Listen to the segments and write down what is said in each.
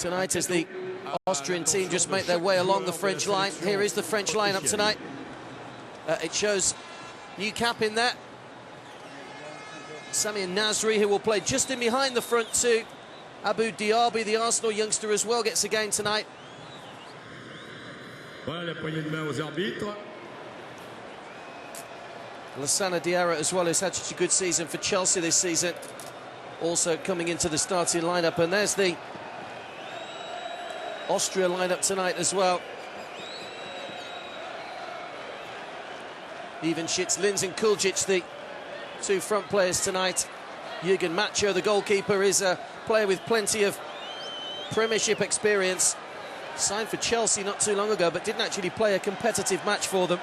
tonight as the Austrian team just make their way along the French line. Here is the French lineup tonight. It shows new cap in there. Sami Nasri, who will play just in behind the front two. Abou Diaby, the Arsenal youngster, as well, gets a game tonight. Lassana Diarra as well, who's had such a good season for Chelsea this season, also coming into the starting lineup. And there's the Austria lineup tonight as well. Even Schitz, Linz and Kuljic, the two front players tonight. Jürgen Macho, the goalkeeper, is a player with plenty of Premiership experience. Signed for Chelsea not too long ago, but didn't actually play a competitive match for them.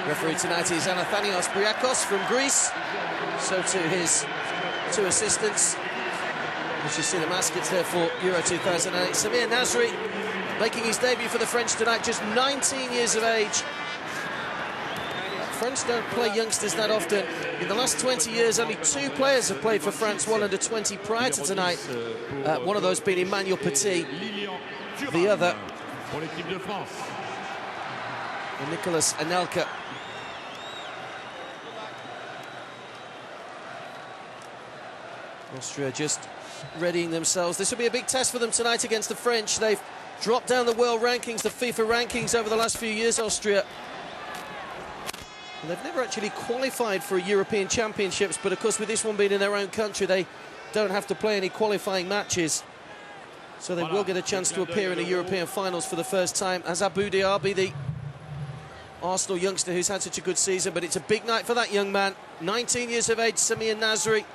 Referee tonight is Anathanios Briakos from Greece. So to his two assistants. As you see the maskets there for Euro 2008. Samir Nasri making his debut for the French tonight, just 19 years of age. French don't play youngsters that often. In the last 20 years, only 2 players have played for France, one under 20 prior to tonight. One of those being Emmanuel Petit, the other Nicolas Anelka. Austria just readying themselves. This will be a big test for them tonight against the French. They've dropped down the world rankings, the FIFA rankings, over the last few years, Austria. And they've never actually qualified for European Championships, but of course with this one being in their own country, they don't have to play any qualifying matches. So they will get a chance to appear in the European finals for the first time, as Abou Diaby, the Arsenal youngster who's had such a good season. But it's a big night for that young man. 19 years of age, Samir Nasri,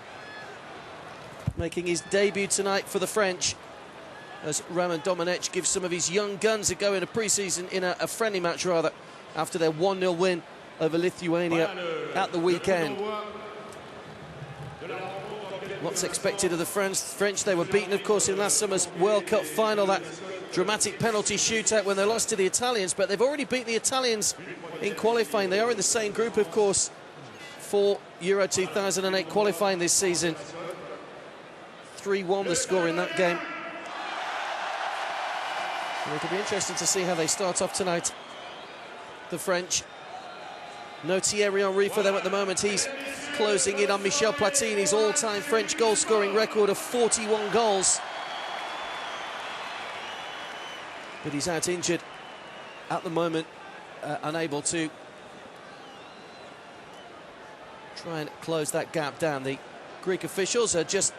making his debut tonight for the French, as Roman Domenech gives some of his young guns a go in a pre-season, in a friendly match rather, after their 1-0 win over Lithuania at the weekend. What's expected of the French? They were beaten, of course, in last summer's World Cup final, that dramatic penalty shootout when they lost to the Italians, but they've already beaten the Italians in qualifying. They are in the same group, of course, for Euro 2008 qualifying this season. 3-1 the score in that game. And it'll be interesting to see how they start off tonight, the French. No Thierry Henry for them at the moment. He's closing in on Michel Platini's all-time French goal-scoring record of 41 goals. But he's out injured at the moment, unable to try and close that gap down. The Greek officials are just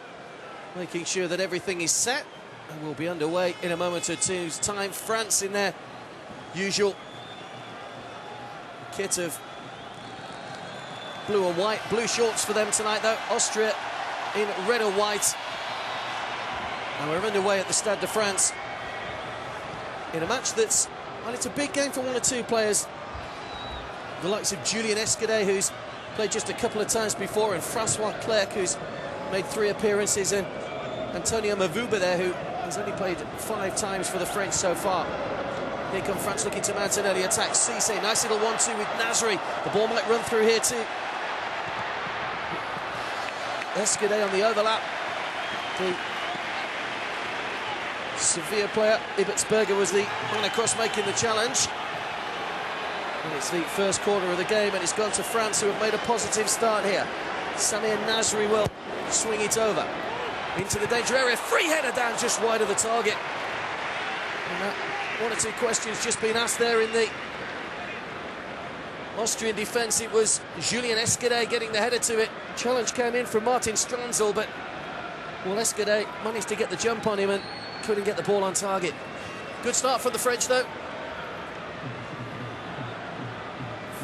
making sure that everything is set, and we'll be underway in a moment or two's time. France in their usual kit of blue and white. Blue shorts for them tonight, though. Austria in red and white. And we're underway at the Stade de France in a match that's, well, it's a big game for one or two players. The likes of Julien Escudé, who's played just a couple of times before, and Francois Clerc, who's made 3 appearances, and Antonio Mavuba there, who has only played 5 times for the French so far. Here come France looking to mount an early attack. Cisse, nice little 1-2 with Nasri. The ball might run through here too. Escudé on the overlap. The Sevilla player, Ibertsberger, was the man across making the challenge. And it's the first corner of the game, and it's gone to France, who have made a positive start here. Samir Nasri will swing it over into the danger area. Free header down just wide of the target. And that, 1 or 2 questions just been asked there in the Austrian defence. It was Julien Escudé getting the header to it. Challenge came in from Martin Stranzel, but well, Escudé managed to get the jump on him and couldn't get the ball on target. Good start for the French, though.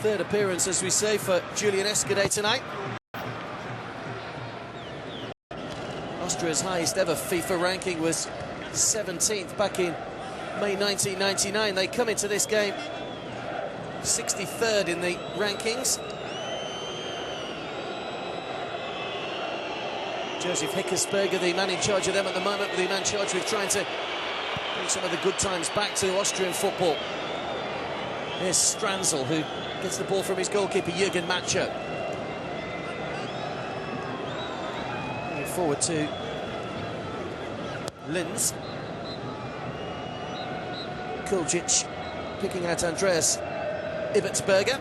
3rd appearance, as we say, for Julien Escudé tonight. Austria's highest ever FIFA ranking was 17th back in May 1999. They come into this game 63rd in the rankings. Joseph Hickersberger, the man in charge of them at the moment, the man charged with trying to bring some of the good times back to Austrian football. Here's Stranzel, who gets the ball from his goalkeeper, Jürgen Macho. Moving forward to Linz. Kuljic picking out Andreas Ibertsberger.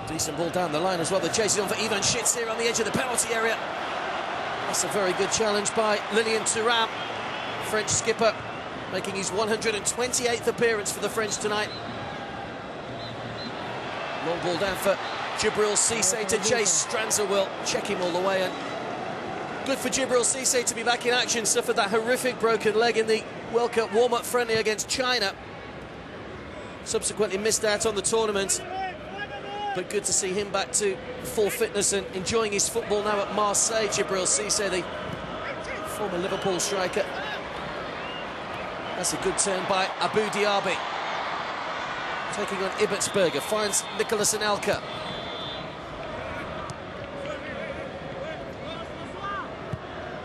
Decent ball down the line as well. The chase is on for Ivan Schitz here on the edge of the penalty area. That's a very good challenge by Lilian Thuram, French skipper, making his 128th appearance for the French tonight. Long ball down for Djibril Cissé to chase. Stranzel will check him all the way, and good for Djibril Cissé to be back in action. Suffered that horrific broken leg in the World Cup warm-up friendly against China. Subsequently missed out on the tournament, but good to see him back to full fitness and enjoying his football now at Marseille. Djibril Cissé, the former Liverpool striker. That's a good turn by Abu Diaby. Taking on Ibertsberger, finds Nicolas Anelka.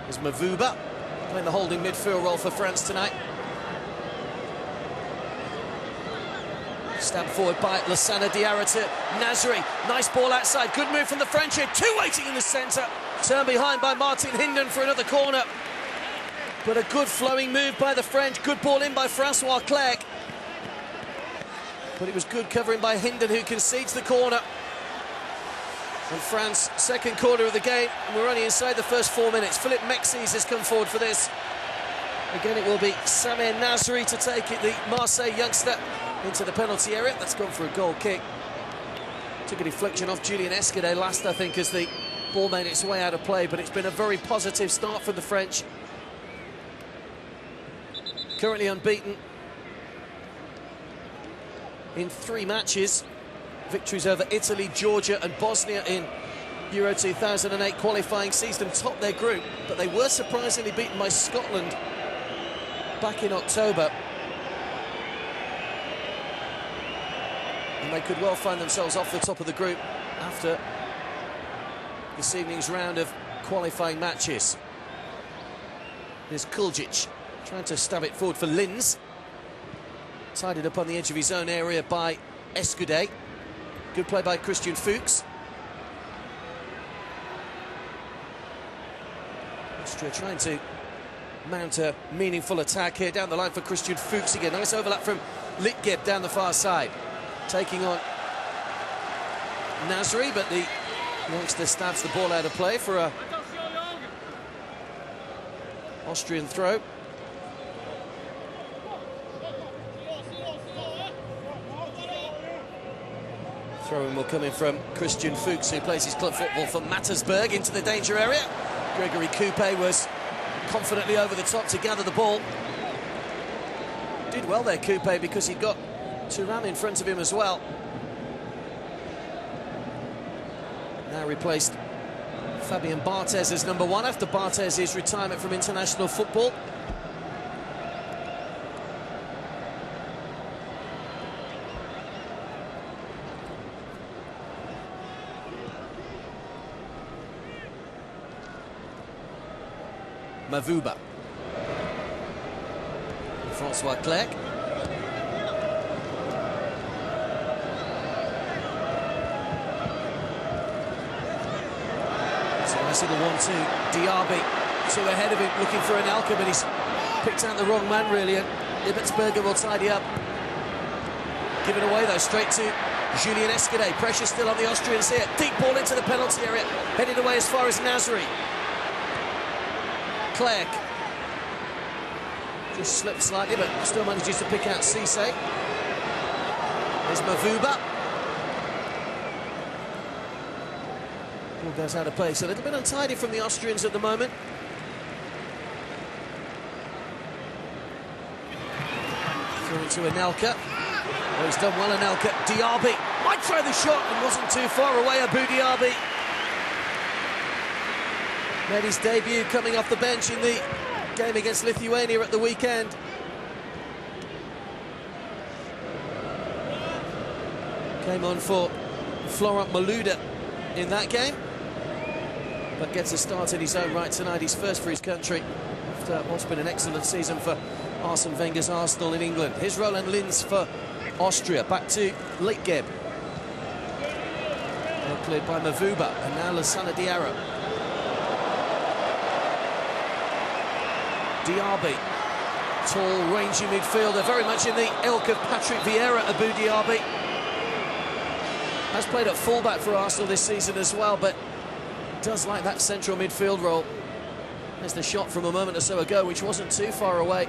There's Mavuba, playing the holding midfield role for France tonight. Stabbed forward by Lassana Diarra to Nasri. Nice ball outside, good move from the French here. Two waiting in the centre. Turned behind by Martin Hinden for another corner. But a good flowing move by the French. Good ball in by Francois Clerc. But it was good covering by Hinden, who concedes the corner. And France, second corner of the game. And we're only inside the first 4 minutes. Philippe Mexis has come forward for this. Again, it will be Samir Nasri to take it, the Marseille youngster, into the penalty area. That's gone for a goal kick. Took a deflection off Julian Escudé last, I think, as the ball made its way out of play. But it's been a very positive start for the French. Currently unbeaten in 3 matches. Victories over Italy, Georgia and Bosnia in Euro 2008 qualifying sees them top their group, but they were surprisingly beaten by Scotland back in October. And they could well find themselves off the top of the group after this evening's round of qualifying matches. There's Kuljic trying to stab it forward for Linz. Tied it up on the edge of his own area by Escudé. Good play by Christian Fuchs. Austria trying to mount a meaningful attack here down the line for Christian Fuchs again. Nice overlap from Litgeb down the far side. Taking on Nasri, but the youngster stabs the ball out of play for a Austrian throw. Throw-in will come in from Christian Fuchs, who plays his club football for Mattersburg, into the danger area. Gregory Coupé was confidently over the top to gather the ball. Did well there, Coupé, because he got Thuram in front of him as well. Now replaced Fabien Barthez as number 1 after Barthez's retirement from international football. Mavuba. Francois Clerc. So I see the 1-2. Diaby, 2 ahead of him, looking for Anelka, but he's picked out the wrong man, really, and Ibertsberger will tidy up. Give it away, though, straight to Julien Escudé. Pressure still on the Austrians here. Deep ball into the penalty area, headed away as far as Nasri. Clerc just slipped slightly, but still manages to pick out Cissé. There's Mavuba. Ball goes out of place. A little bit untidy from the Austrians at the moment. Through into Anelka. Oh, he's done well, Anelka. Diaby might try the shot and wasn't too far away. Abu Diaby made his debut coming off the bench in the game against Lithuania at the weekend. Came on for Florent Malouda in that game, but gets a start in his own right tonight. He's first for his country what's been an excellent season for Arsene Wenger's Arsenal in England. Here's Roland Linz for Austria. Back to Litgeb. Well cleared by Mavuba, and now Lassana Diarra. Diaby, tall, rangy midfielder, very much in the ilk of Patrick Vieira. Abu Diaby has played at fullback for Arsenal this season as well, but does like that central midfield role. There's the shot from a moment or so ago, which wasn't too far away.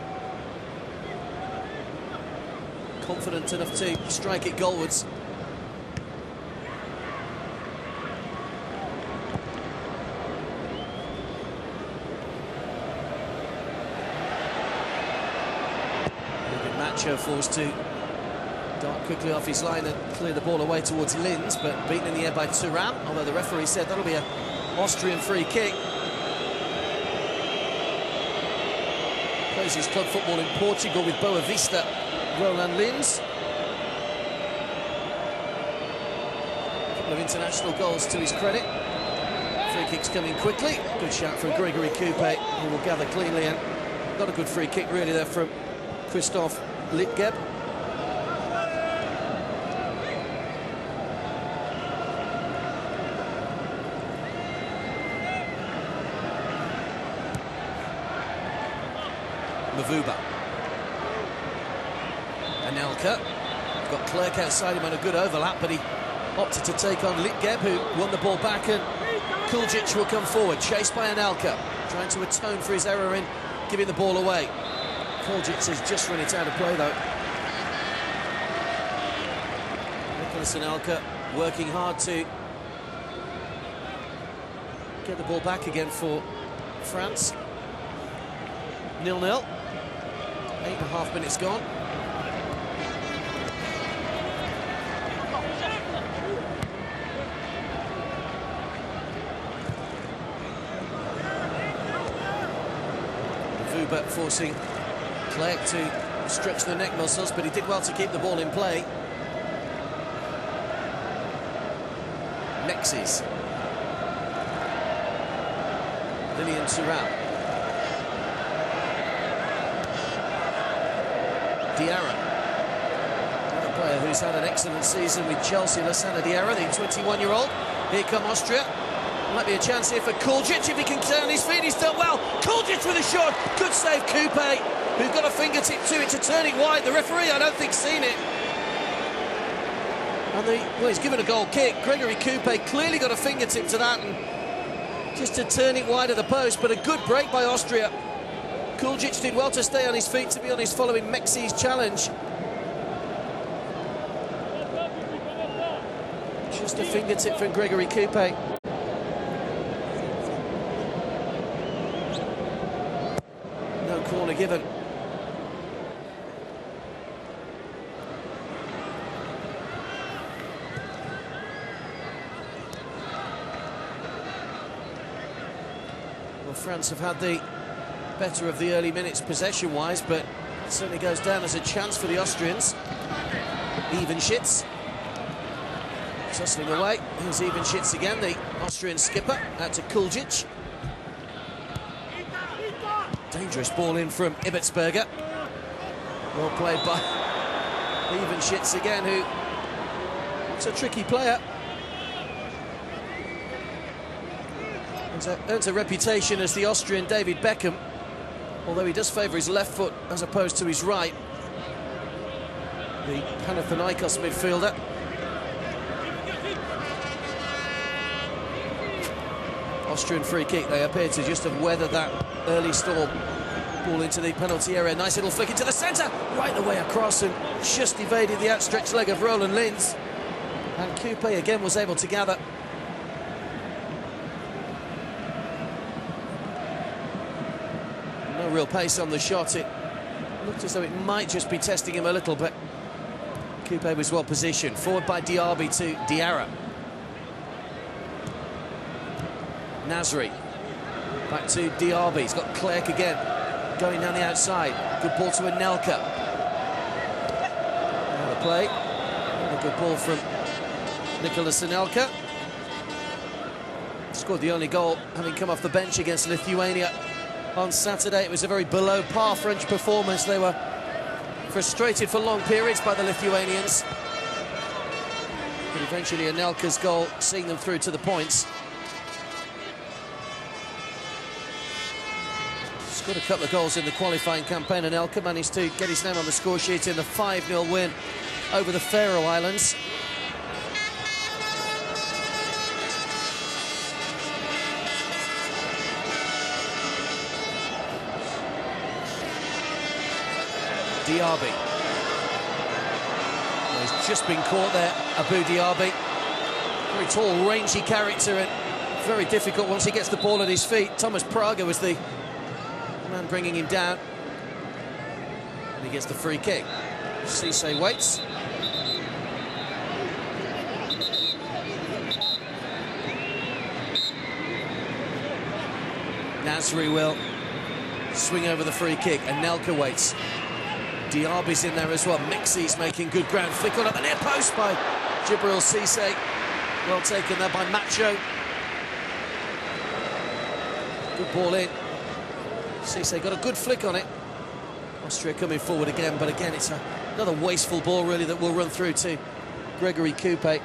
Confident enough to strike it goalwards. Macho forced to dart quickly off his line and clear the ball away towards Linz, but beaten in the air by Thuram, although the referee said that'll be an Austrian free kick. Plays his club football in Portugal with Boa Vista, Roland Linz. A couple of international goals to his credit. Free kicks coming quickly. Good shout from Gregory Coupe, who will gather cleanly, and not a good free kick really there from Christoph Litgeb. Mavuba. Anelka. Got Clerc outside him on a good overlap, but he opted to take on Litgeb, who won the ball back, and Kuljic will come forward, chased by Anelka, trying to atone for his error in giving the ball away. Kuljic has just run it out of play, though. Nicolas Anelka working hard to get the ball back again for France. 0-0. 8.5 minutes gone. Vuba forcing Clerc to stretch the neck muscles, but he did well to keep the ball in play. Nexes. Lilian Thuram. Diarra, another player who's had an excellent season with Chelsea. Lassana Diarra, the 21-year-old. Here come Austria. Might be a chance here for Kuljic if he can turn on his feet. He's done well. Kuljic with a shot. Good save, Coupe, who's got a fingertip to it to turn it wide. The referee, I don't think, seen it. And well, he's given a goal kick. Gregory Coupe clearly got a fingertip to that, and just to turn it wide of the post. But a good break by Austria. Kuljic did well to stay on his feet, to be honest, following Mexi's challenge. Just a fingertip from Gregory Coupe. No corner given. Well, France have had the better of the early minutes possession-wise, but it certainly goes down as a chance for the Austrians. Evenschitz. Tussling away. Here's Evenschitz again, the Austrian skipper, out to Kuljic. Dangerous ball in from Ibertsberger. Well played by Evenschitz again, who is a tricky player. Earns a reputation as the Austrian David Beckham, although he does favour his left foot as opposed to his right. The Panathinaikos midfielder. Austrian free kick. They appear to just have weathered that early storm. Ball into the penalty area. Nice little flick into the centre. Right the way across, and just evaded the outstretched leg of Roland Linz. And Coupe again was able to gather. No real pace on the shot. It looked as though it might just be testing him a little, but Coupe was well positioned. Forward by Diaby to Diarra. Nasri. Back to Diaby. He's got Clerc again. Going down the outside. Good ball to Anelka. Now the play. And a good ball from Nicolas Anelka. Scored the only goal, having come off the bench against Lithuania on Saturday. It was a very below-par French performance. They were frustrated for long periods by the Lithuanians. But eventually Anelka's goal seeing them through to the points. Scored a couple of goals in the qualifying campaign. Anelka managed to get his name on the score sheet in the 5-0 win over the Faroe Islands. Diaby. Well, he's just been caught there, Abu Diaby. Very tall, rangy character, and very difficult once he gets the ball at his feet. Thomas Prager was the man bringing him down. And he gets the free kick. Cisse waits. Nasri will swing over the free kick, and Anelka waits. Diaby's in there as well. Mixi's making good ground. Flick on at the near post by Djibril Cisse. Well taken there by Macho. Good ball in. Cisse got a good flick on it. Austria coming forward again, but again it's another wasteful ball really that will run through to Gregory Coupe. A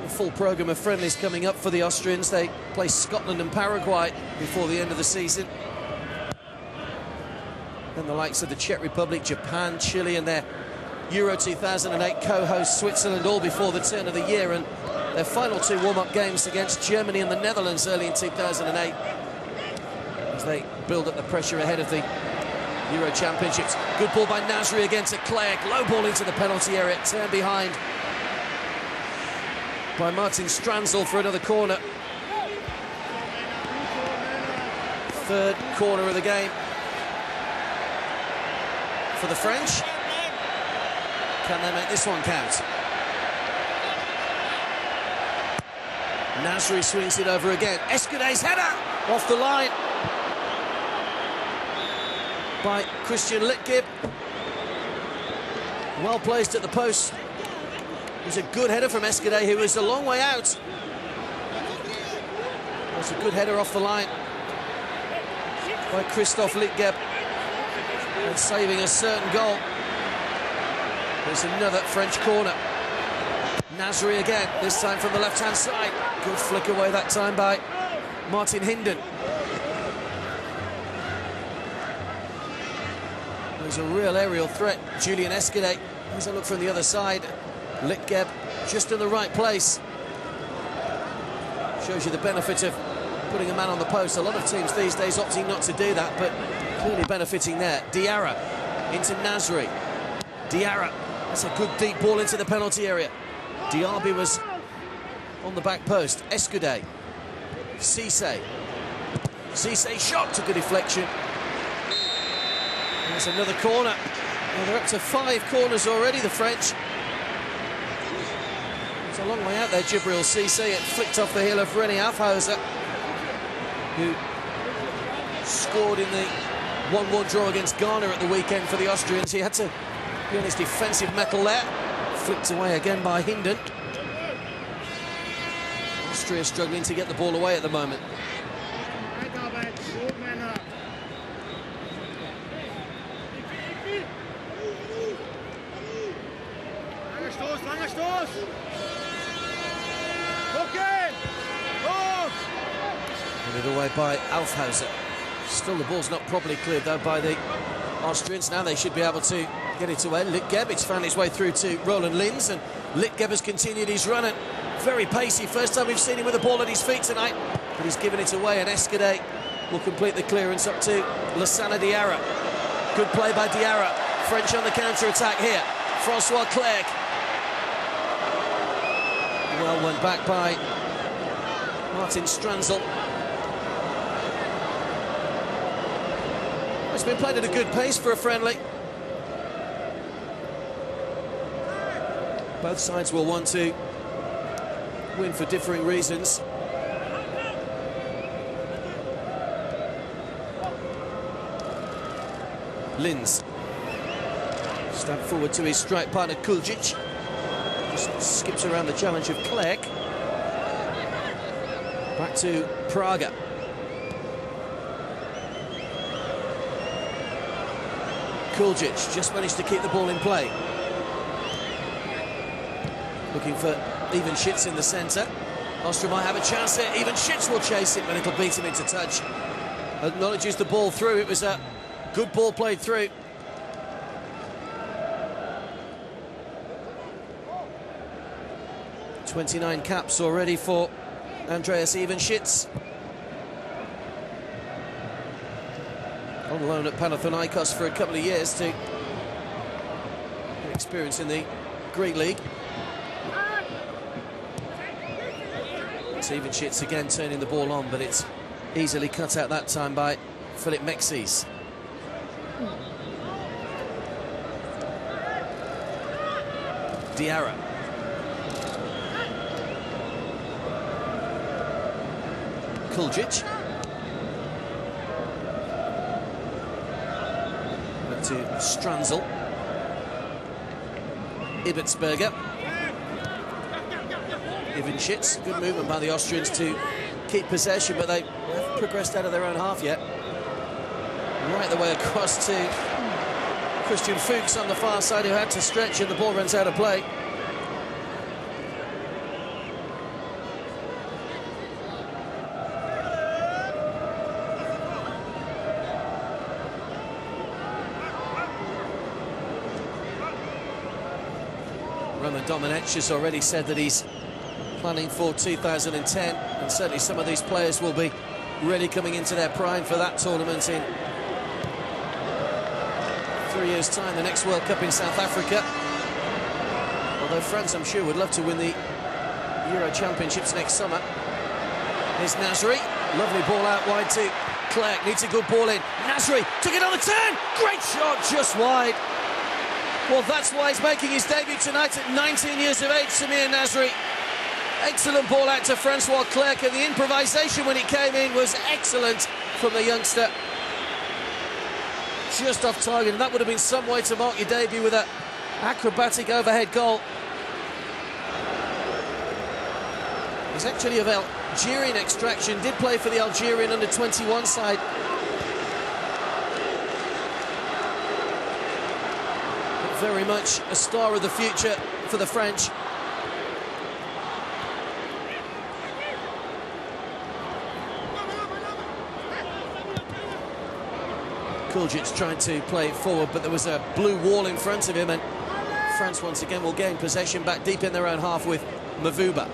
full programme of friendlies coming up for the Austrians. They play Scotland and Paraguay before the end of the season. Then the likes of the Czech Republic, Japan, Chile, and their Euro 2008 co-host Switzerland, all before the turn of the year, and their final two warm-up games against Germany and the Netherlands early in 2008 as they build up the pressure ahead of the Euro Championships. Good ball by Nasri against a Clerc, low ball into the penalty area, turn behind by Martin Stranzel for another corner. Third corner of the game for the French. Can they make this one count? Nasri swings it over again. Escudet's header off the line by Christian Litgib. Well placed at the post. It was a good header from Escudet, who was a long way out. It was a good header off the line by Christophe Litgib, and saving a certain goal. There's another French corner. Nasri again, this time from the left-hand side. Good flick away that time by Martin Hinden. There's a real aerial threat. Julian Escudet. Here's a look from the other side. Litgeb just in the right place. Shows you the benefit of putting a man on the post. A lot of teams these days opting not to do that, but clearly benefiting there. Diarra into Nasri. Diarra, that's a good deep ball into the penalty area. Diaby was on the back post. Escudet. Cisse. Cisse shot, took a deflection. There's another corner. Well, they're up to 5 corners already, the French. It's a long way out there, Djibril Cisse. It flicked off the heel of René Aufhauser, who scored in the 1-1 draw against Ghana at the weekend for the Austrians. He had to be on his defensive mettle there. Flicked away again by Hinden. Austria struggling to get the ball away at the moment. Headed away by Aufhauser. Still the ball's not properly cleared though by the Austrians. Now they should be able to get it away. Litgeb, it's found its way through to Roland Linz, and Litgeb has continued his run, and very pacey. First time we've seen him with the ball at his feet tonight, but he's given it away, and Escudet will complete the clearance up to Lassana Diarra. Good play by Diarra. French on the counter-attack here. Francois Clerc. Well went back by Martin Stranzel. It's been played at a good pace for a friendly. Both sides will want to win for differing reasons. Linz. Stab forward to his strike partner Kuljic. Just skips around the challenge of Clerc. Back to Prager. Kuljic just managed to keep the ball in play. Looking for Even Schitz in the centre. Austria might have a chance here. Even Schitz will chase it, but it'll beat him into touch. Acknowledges the ball through. It was a good ball played through. "29 caps already for Andreas Even Schitz. On loan at Panathinaikos for a couple of years to get experience in the Greek league. Even Schitz again turning the ball on, but it's easily cut out that time by Philip Mexis. Diarra. Kuljic. Back to Stranzel. Ibertsberger. Even Schitz. Good movement by the Austrians to keep possession, but they haven't progressed out of their own half yet. Right the way across to Christian Fuchs on the far side, who had to stretch, and the ball runs out of play. Roman Domenech has already said that he's planning for 2010, and certainly some of these players will be really coming into their prime for that tournament in 3 years' time, the next World Cup in South Africa. Although France, I'm sure, would love to win the Euro Championships next summer. Here's Nasri, lovely ball out wide to Clerc, needs a good ball in. Nasri took it on the turn, great shot, just wide. Well, that's why he's making his debut tonight at 19 years of age, Samir Nasri. Excellent ball out to Francois Clerc, and the improvisation when it came in was excellent from the youngster. Just off target, and that would have been some way to mark your debut with an acrobatic overhead goal. He's actually of Algerian extraction, did play for the Algerian under-21 side. But very much a star of the future for the French. Kuljic trying to play it forward, but there was a blue wall in front of him, and France once again will gain possession back deep in their own half with Mavuba.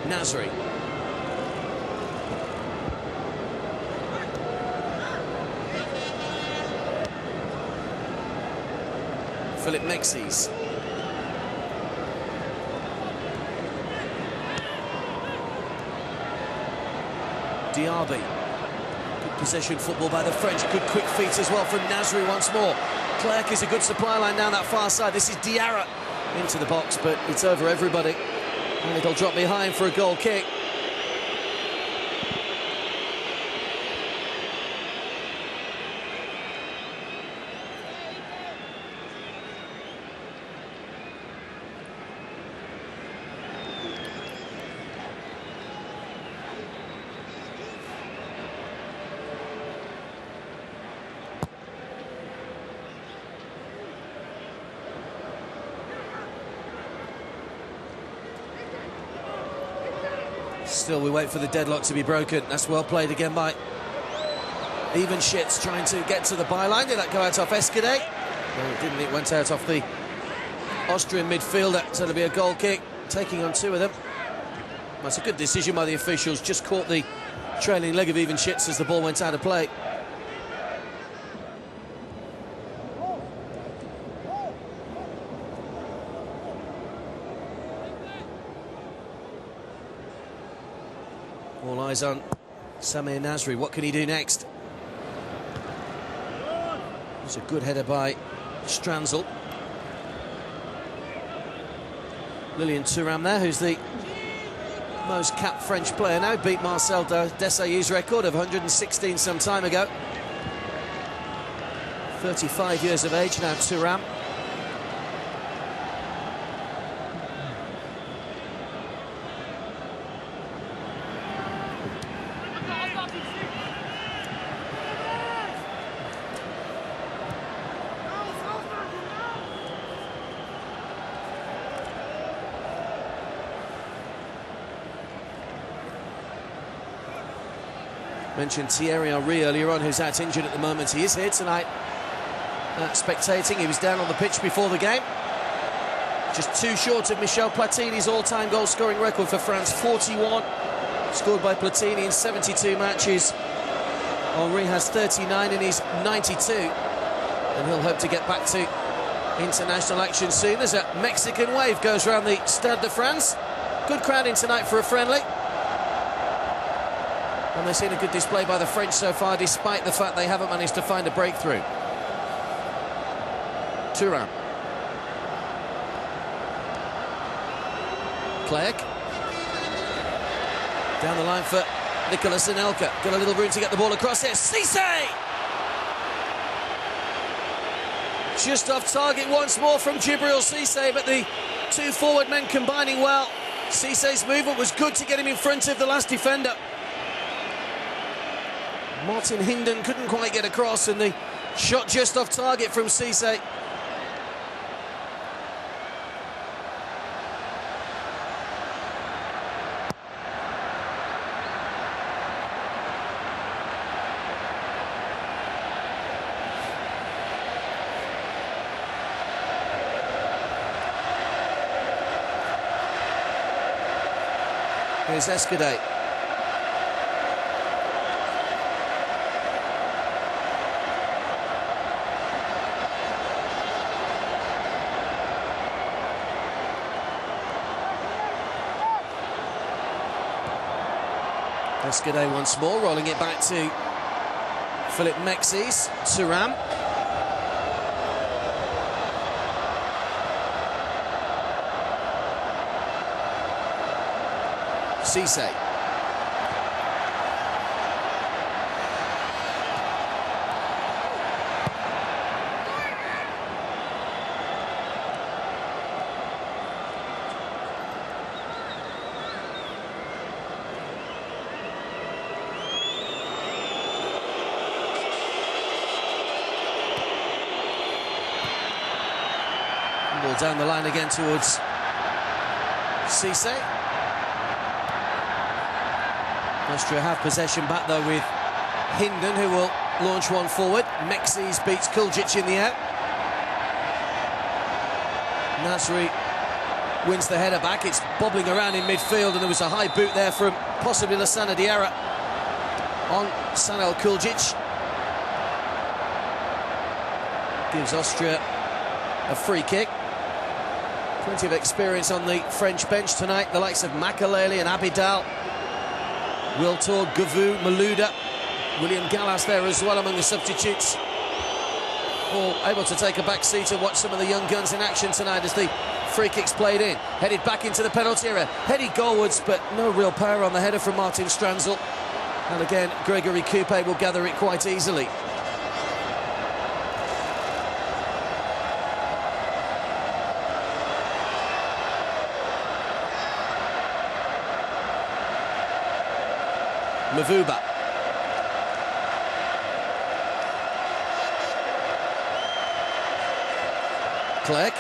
Nasri. Philip Mexis. Diaby. Good possession football by the French. Good quick feet as well from Nasri once more. Clerc is a good supply line down that far side. This is Diarra into the box, but it's over everybody. And it'll drop behind for a goal kick. Still, we wait for the deadlock to be broken. That's well played again by Even Schitz, trying to get to the byline. Did that go out off Escudé? No, it didn't. It went out off the Austrian midfielder. So it'll be a goal kick, taking on two of them. That's a good decision by the officials. Just caught the trailing leg of Even Schitz as the ball went out of play. All eyes on Samir Nasri. What can he do next? It's a good header by Stranzel. Lilian Thuram there, who's the most capped French player now, beat Marcel Desailly's record of 116 some time ago. 35 years of age now, Thuram. Mentioned Thierry Henry earlier on, who's out injured at the moment. He is here tonight, spectating. He was down on the pitch before the game. Just too short of Michel Platini's all-time goal-scoring record for France, 41. Scored by Platini in 72 matches. Henry has 39 in his 92. And he'll hope to get back to international action soon as a Mexican wave goes around the Stade de France. Good crowd in tonight for a friendly. And they've seen a good display by the French so far, despite the fact they haven't managed to find a breakthrough. Thuram. Clerc. Down the line for Nicolas Anelka. Got a little room to get the ball across here. Cisse! Just off target once more from Djibril Cisse, but the two forward men combining well. Cisse's movement was good to get him in front of the last defender. Martin Hinden couldn't quite get across, and the shot just off target from Cisse. Here's Escudé. Escudé once more, rolling it back to Philippe Mexis. Thuram. Cisse. Ball down the line again towards Cisse. Austria have possession back though with Hinden, who will launch one forward. Mexis beats Kuljic in the air. Nasri wins the header back. It's bobbling around in midfield, and there was a high boot there from possibly Lassana Diarra on Sanel Kuljic. Gives Austria a free kick. Plenty of experience on the French bench tonight. The likes of Makaleli and Abidal. Wiltor, Govou, Malouda, William Gallas there as well among the substitutes. All able to take a back seat and watch some of the young guns in action tonight as the free kick's played in. Headed back into the penalty area. Headed goalwards, but no real power on the header from Martin Stranzel. And again, Gregory Coupe will gather it quite easily. Mavuba. Clerc.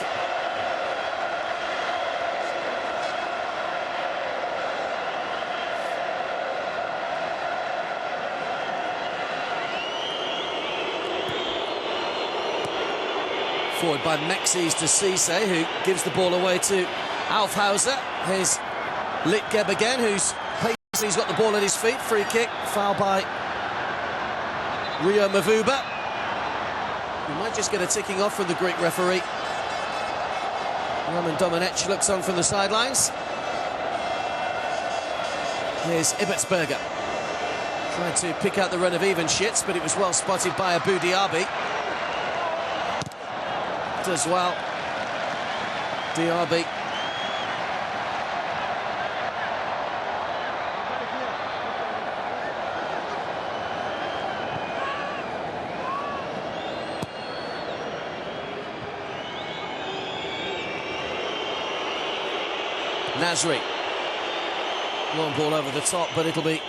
Forward by Mexis to Cisse, who gives the ball away to Aufhauser. Here's Litgeb again, who's he's got the ball at his feet. Free kick, foul by Rio Mavuba. We might just get a ticking off from the Greek referee. Roman Domenech looks on from the sidelines. Here's Ibertsberger. Tried to pick out the run of Evenshitz, but it was well spotted by Abu Diaby. Does well. Diaby. Nasri. Long ball over the top, but it'll be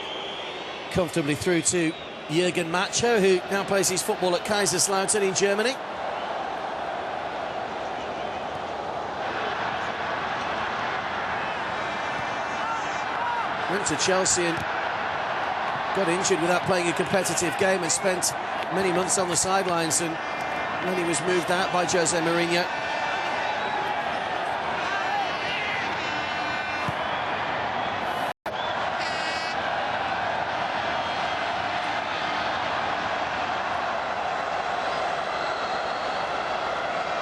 comfortably through to Jürgen Macho, who now plays his football at Kaiserslautern in Germany. Went to Chelsea and got injured without playing a competitive game and spent many months on the sidelines, and then he was moved out by Jose Mourinho.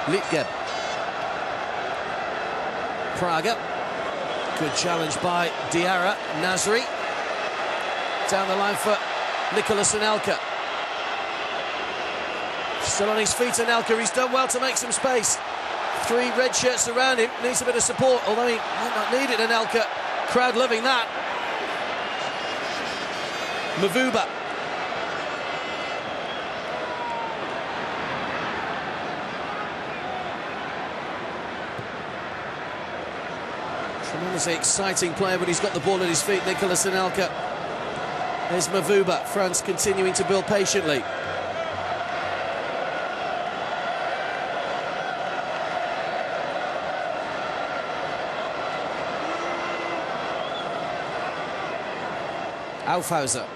Litgeb. Praga. Good challenge by Diarra. Nasri. Down the line for Nicolas Anelka. Still on his feet, Anelka. He's done well to make some space. 3 red shirts around him. Needs a bit of support, although he might not need it, Anelka. Crowd loving that. Mavuba. Tremendously exciting player, but he's got the ball at his feet, Nicolas Anelka. There's Mavuba. France continuing to build patiently. Aufhauser.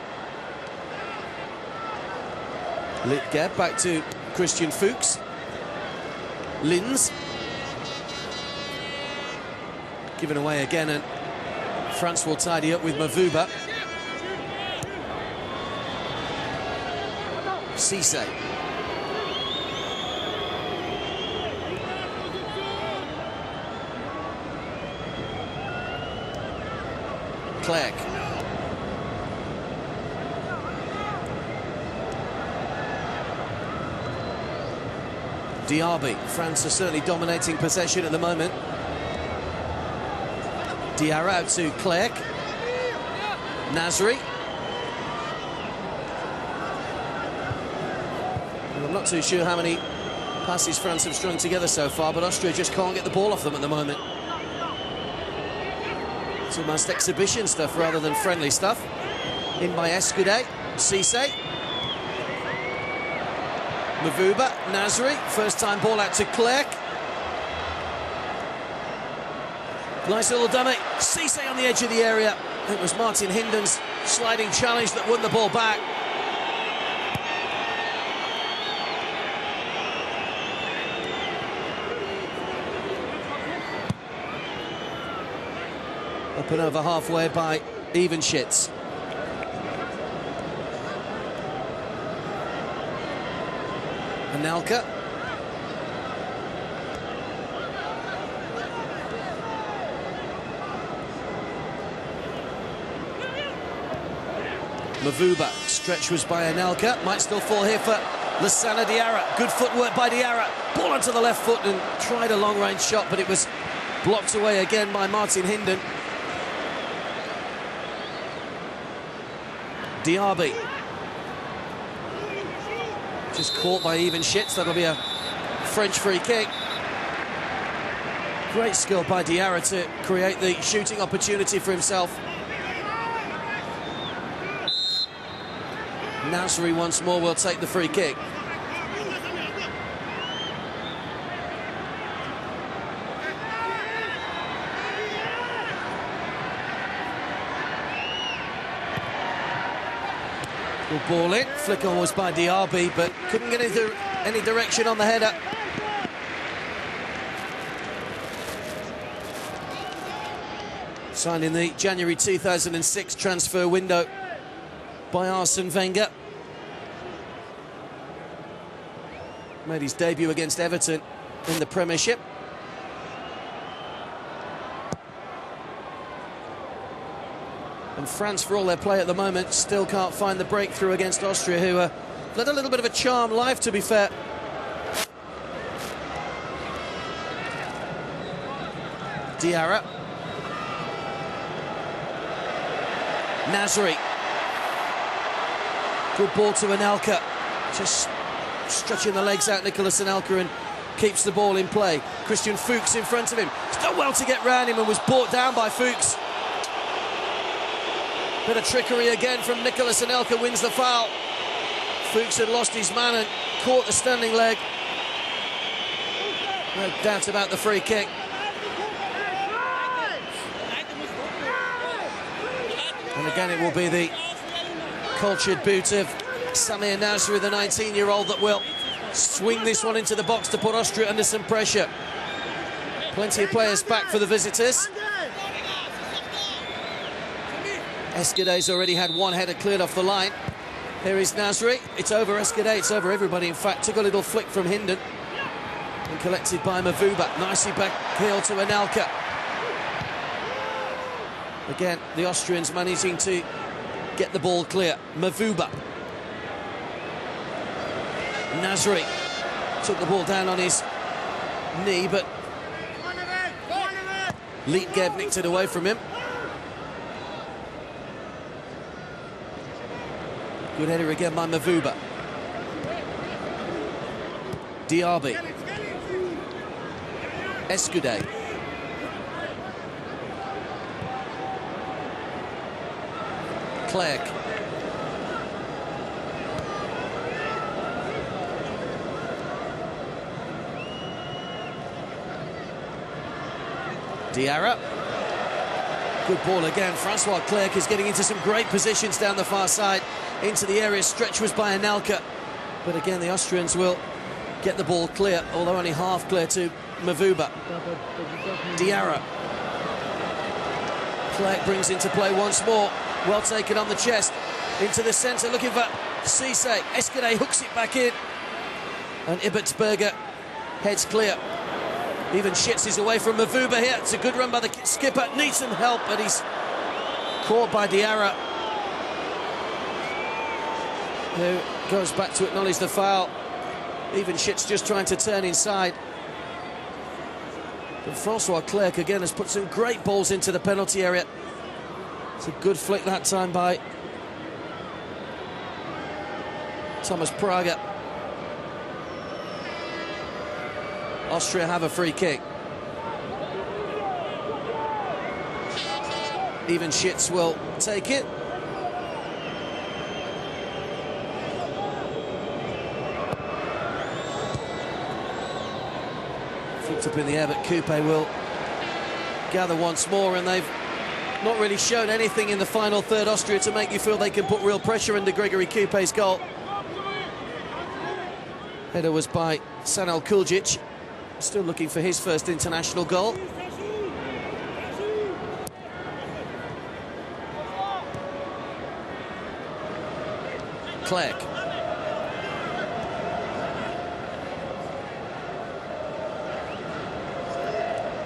Litgeb back to Christian Fuchs. Linz. Given away again, and France will tidy up with Mavuba. Cisse. Clerc. Diaby. France are certainly dominating possession at the moment. Diarra out to Clerc. Nasri. I'm not too sure how many passes France have strung together so far, but Austria just can't get the ball off them at the moment. It's almost exhibition stuff rather than friendly stuff. In by Escudé. Cisse. Mavuba. Nasri. First time ball out to Clerc. Nice little dummy. Cisse on the edge of the area. It was Martin Hinden's sliding challenge that won the ball back. Up and over halfway by Evenschitz. Anelka. Mavuba. Stretch was by Anelka. Might still fall here for Lassana Diarra. Good footwork by Diarra. Ball onto the left foot and tried a long-range shot, but it was blocked away again by Martin Hinden. Diaby. Just caught by Evenschitz. That'll be a French free kick. Great skill by Diarra to create the shooting opportunity for himself. Nasri once more will take the free kick. Good ball in. Flick on was by Diaby, but couldn't get any direction on the header. Signed in the January 2006 transfer window by Arsene Wenger. Made his debut against Everton in the Premiership. And France, for all their play at the moment, still can't find the breakthrough against Austria, who led a little bit of a charmed life, to be fair. Diarra. Nasri. Good ball to Anelka. Just stretching the legs out, Nicolas Anelka, and keeps the ball in play. Christian Fuchs in front of him. He's done well to get round him and was brought down by Fuchs. Bit of trickery again from Nicolas Anelka, wins the foul. Fuchs had lost his man and caught the standing leg. No doubt about the free kick. And again it will be the cultured boot of Samir Nasri, the 19-year-old, that will swing this one into the box to put Austria under some pressure. Plenty of players back for the visitors. Escudet's already had one header cleared off the line. Here is Nasri. It's over Escudé. It's over everybody, in fact. Took a little flick from Hinden and collected by Mavuba. Nicely back heel to Anelka. Again, the Austrians managing to get the ball clear. Mavuba. Nasri took the ball down on his knee, but Lietgeb nicked it away from him. Good header again by Mavuba. Diaby. Escudé. Clerc. Diarra. Good ball again. Francois Clerc is getting into some great positions down the far side. Into the area. Stretch was by Anelka. But again, the Austrians will get the ball clear, although only half clear to Mavuba. Diarra. Clerc brings into play once more. Well taken on the chest. Into the centre, looking for Cisse. Escudé hooks it back in. And Ibertsberger heads clear. Even Schitz is away from Mavuba here. It's a good run by the skipper. Needs some help, but he's caught by Diarra, who goes back to acknowledge the foul. Even Schitz just trying to turn inside. But Francois Clerc again has put some great balls into the penalty area. It's a good flick that time by Thomas Prager. Austria have a free kick. Even Schitz will take it. Flicked up in the air, but Coupe will gather once more, and they've not really shown anything in the final third, Austria, to make you feel they can put real pressure into Gregory Coupe's goal. Header was by Sanel Kuljic, still looking for his first international goal. Clerc.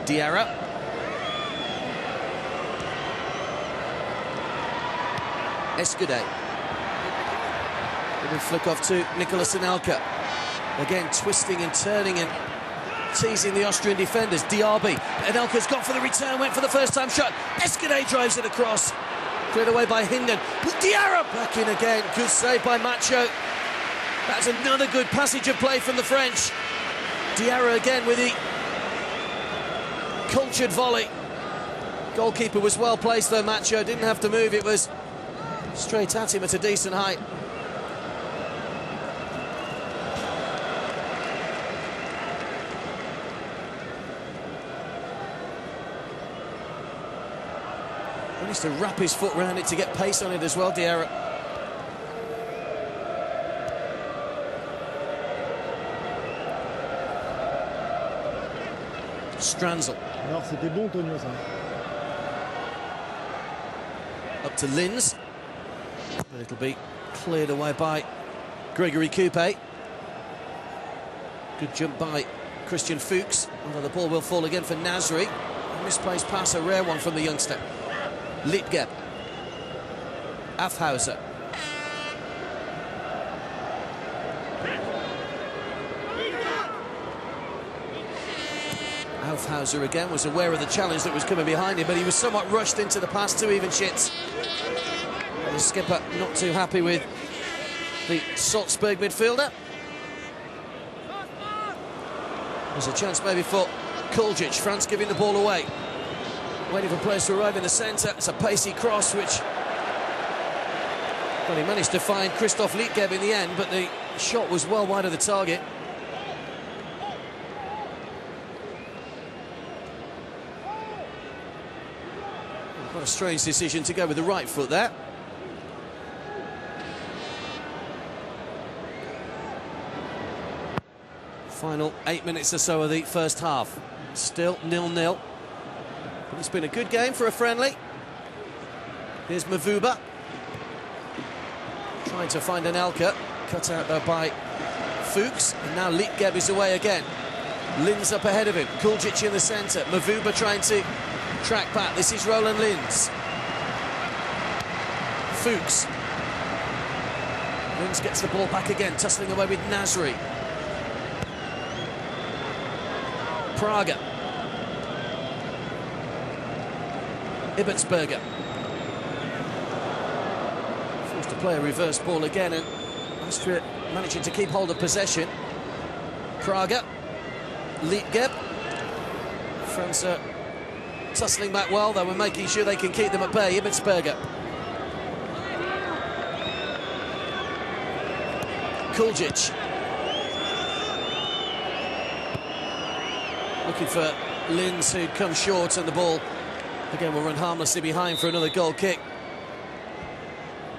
Diarra. Escudé. Little flick off to Nicolas Anelka. Again, twisting and turning and teasing the Austrian defenders. Diaby. Anelka's gone for the return, went for the first-time shot. Escudé drives it across. Cleared away by Hinden. Diarra back in again. Good save by Macho. That's another good passage of play from the French. Diarra again with the cultured volley. Goalkeeper was well placed though, Macho. Didn't have to move. It was straight at him at a decent height. He needs to wrap his foot around it to get pace on it as well, Diarra. Stranzel. Alors c'était bon, Tonio, ça. Up to Linz. But it'll be cleared away by Gregory Coupe. Good jump by Christian Fuchs. Although the ball will fall again for Nasri. A misplaced pass, a rare one from the youngster. Lietgeb. Afhauser. Aufhauser again was aware of the challenge that was coming behind him, but he was somewhat rushed into the pass to Even Schitz. And the skipper not too happy with the Salzburg midfielder. There's a chance maybe for Kuljic. France giving the ball away. Waiting for players to arrive in the centre. It's a pacey cross, which... well, he managed to find Christoph Lietgeb in the end, but the shot was well wide of the target. What a strange decision to go with the right foot there. Final 8 minutes or so of the first half. Still 0-0. But it's been a good game for a friendly. Here's Mavuba. Trying to find an Elka. Cut out there by Fuchs. And now Lietgeb is away again. Linz up ahead of him. Kuljic in the centre. Mavuba trying to track back. This is Roland Linz. Fuchs. Linz gets the ball back again, tussling away with Nasri. Praga. Ibertsberger. Forced to play a reverse ball again, and Austria managing to keep hold of possession. Praga. Lietgeb. France are tussling back well, though, and making sure they can keep them at bay. Ibertsberger. Kuljic. Looking for Linz, who'd come short, and the ball again will run harmlessly behind for another goal kick,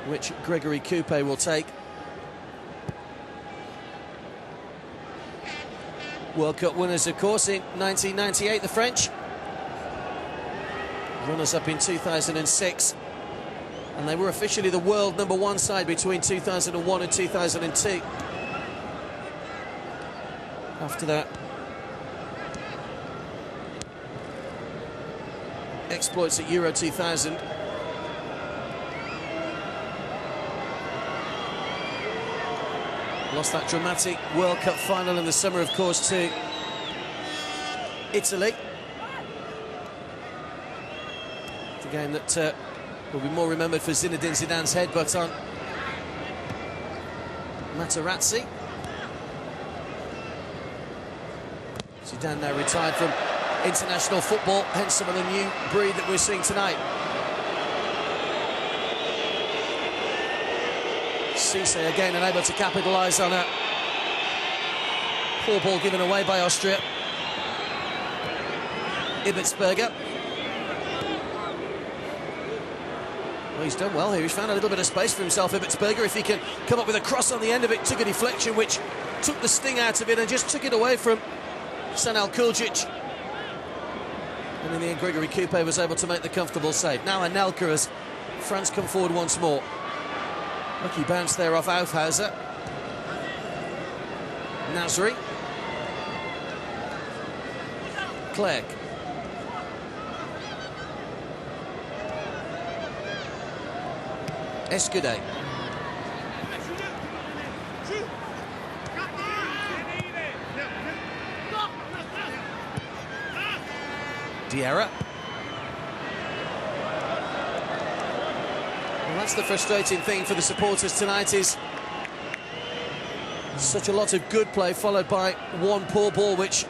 which Gregory Coupe will take. World Cup winners, of course, in 1998, the French. Runners-up in 2006. And they were officially the world #1 side between 2001 and 2002. After that, exploits at Euro 2000. Lost that dramatic World Cup final in the summer, of course, to Italy. The game that will be more remembered for Zinedine Zidane's headbutt on Materazzi. Zidane now retired from international football, hence some of the new breed that we're seeing tonight. Cisse again unable to capitalise on a poor ball given away by Austria. Ibertsberger. Well, he's done well here. He's found a little bit of space for himself, Ibertsberger. If he can come up with a cross on the end of it, took a deflection which took the sting out of it and just took it away from Sanel Kuljic. And in the end, Gregory Coupe was able to make the comfortable save. Now Anelka as France come forward once more. Lucky bounce there off Aufhauser. Nasri. Clerc. Escudé. Diarra. Well, that's the frustrating thing for the supporters tonight, is such a lot of good play followed by one poor ball, which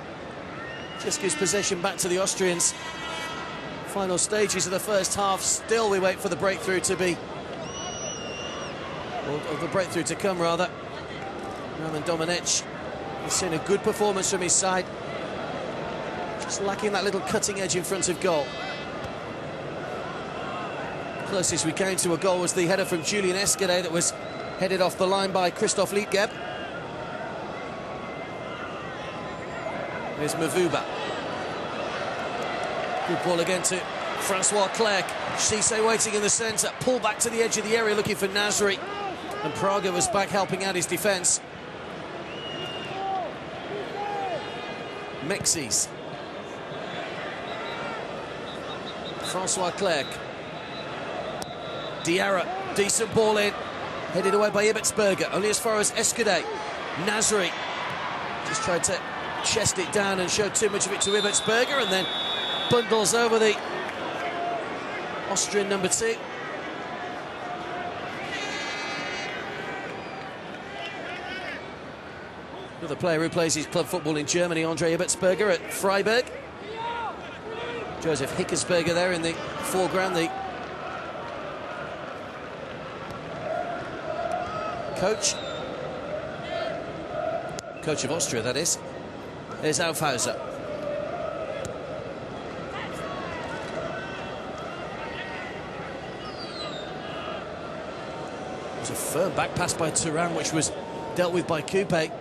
just gives possession back to the Austrians. Final stages of the first half. Still we wait for the breakthrough to be, or the breakthrough to come, rather. Roman Dominic has seen a good performance from his side. Just lacking that little cutting edge in front of goal. Closest we came to a goal was the header from Julian Escudé that was headed off the line by Christoph Lietgeb. Here's Mavuba. Good ball again to Francois Clerc. Cisse waiting in the centre. Pull back to the edge of the area looking for Nasri. And Praga was back helping out his defence. Mexis. Francois Clerc. Diarra, decent ball in. Headed away by Ibertsberger, only as far as Escudé. Nasri just tried to chest it down and showed too much of it to Ibertsberger, and then bundles over the Austrian #2. Another player who plays his club football in Germany, Andre Ibertsberger at Freiburg. Josef Hickersberger there in the foreground, the coach of Austria, that is. There's Aufhauser. It was a firm back pass by Thuram, which was dealt with by Coupe.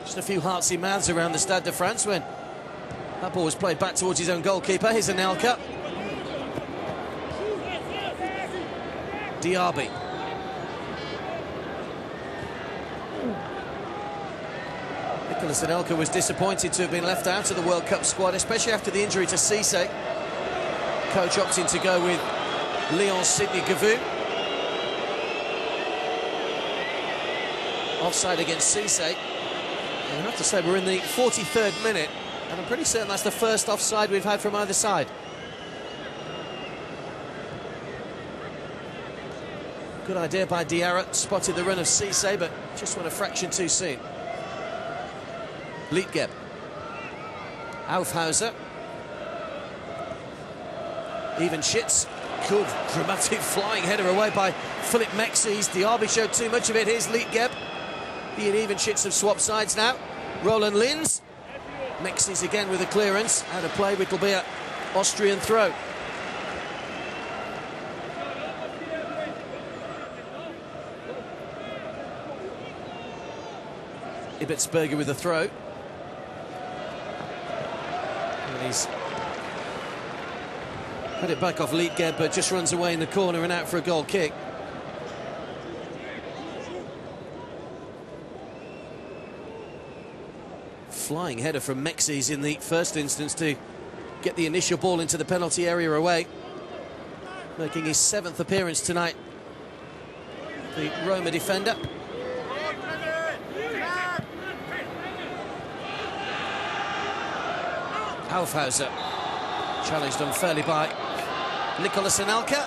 Just a few heartsy mouths around the Stade de France when that ball was played back towards his own goalkeeper. Here's Anelka. Diaby. Nicolas Anelka was disappointed to have been left out of the World Cup squad, especially after the injury to Cisse. Coach opting to go with Lyon's Sidney Govou. Offside against Cisse. I have to say we're in the 43rd minute, and I'm pretty certain that's the first offside we've had from either side. Good idea by Diarra, spotted the run of Cisse, but just went a fraction too soon. Liedgeb. Aufhauser. Even Schitz. Good dramatic flying header away by Philip Mexes. Diaby showed too much of it. Here's Liedgeb. He and Even Schitz have swapped sides now. Roland Linz. Mexes again with a clearance. Out of play, it'll be an Austrian throw. Ibertsberger with a throw. And he's put it back off Liedgeb, but just runs away in the corner and out for a goal kick. Flying header from Mexes in the first instance to get the initial ball into the penalty area away. Making his 7th appearance tonight, the Roma defender. Aufhauser, challenged unfairly by Nicolas Anelka.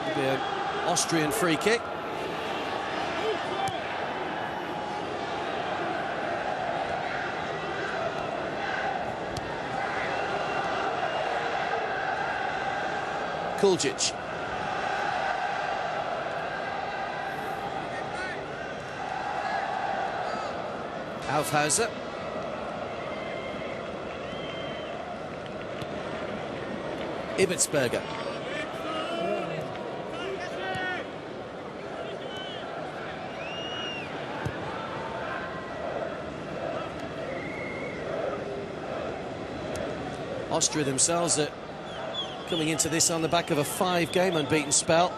It'll be an Austrian free kick. Kuljic. Aufhauser. Ibertsberger. Austria themselves are coming into this on the back of a 5-game unbeaten spell.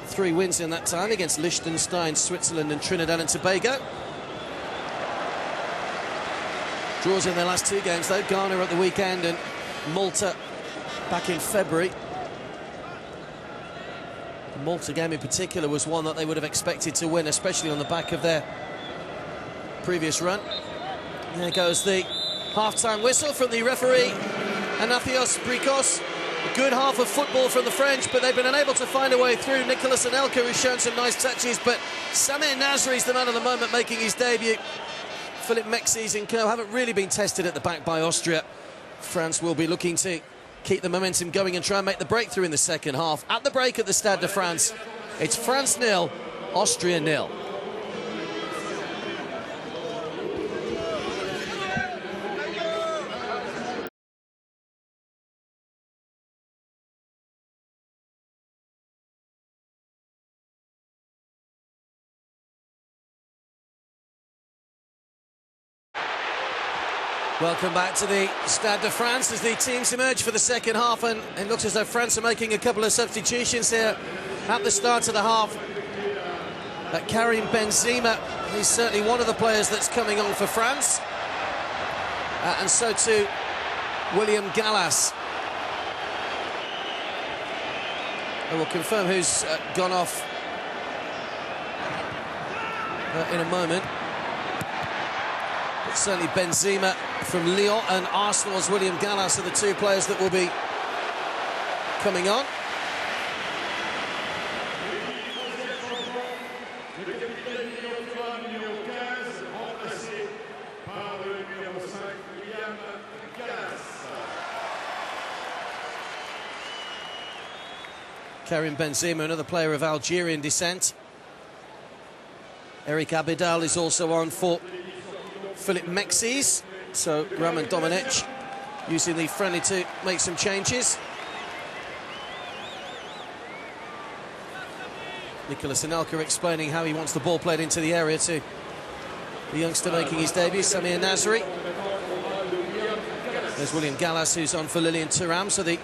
3 wins in that time against Liechtenstein, Switzerland and Trinidad and Tobago. Draws in their last 2 games though, Ghana at the weekend and Malta back in February. The Malta game in particular was one that they would have expected to win, especially on the back of their previous run. There goes the half-time whistle from the referee, Anathios Brikos. A good half of football from the French, but they've been unable to find a way through. Nicolas Anelka, who's shown some nice touches, but Samir Nasri's the man of the moment making his debut. Philip Mexes and Co haven't really been tested at the back by Austria. France will be looking to keep the momentum going and try and make the breakthrough in the second half. At the break at the Stade de France, it's France 0, Austria 0. Welcome back to the Stade de France as the teams emerge for the second half, and it looks as though France are making a couple of substitutions here at the start of the half. Karim Benzema, he's certainly one of the players that's coming on for France, and so too William Gallas. And we'll confirm who's gone off in a moment. But certainly Benzema from Lyon and Arsenal's William Gallas are the 2 players that will be coming on. Karim Benzema, another player of Algerian descent. Eric Abidal is also on for Philip Mexes. So Roman Dominic using the friendly to make some changes. Nicolas Anelka explaining how he wants the ball played into the area to The youngster making his debut, Samir Nasri. There's William Gallas, who's on for Lilian Thuram. So the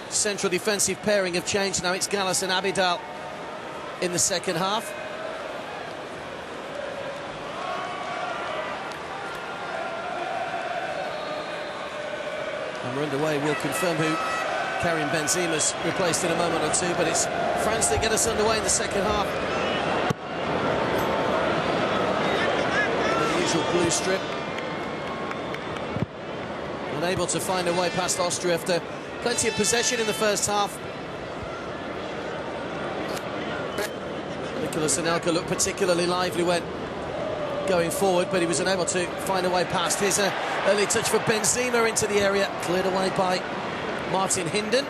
central defensive pairing have changed. Now it's Gallas and Abidal in the second half. And we're underway. We'll confirm who Karim Benzema's replaced in a moment or two, but it's France that get us underway in the second half. The usual blue strip. Unable to find a way past Austria after plenty of possession in the first half. Nicolas Anelka looked particularly lively when going forward, but he was unable to find a way past. Here's an early touch for Benzema into the area, cleared away by Martin Hinden.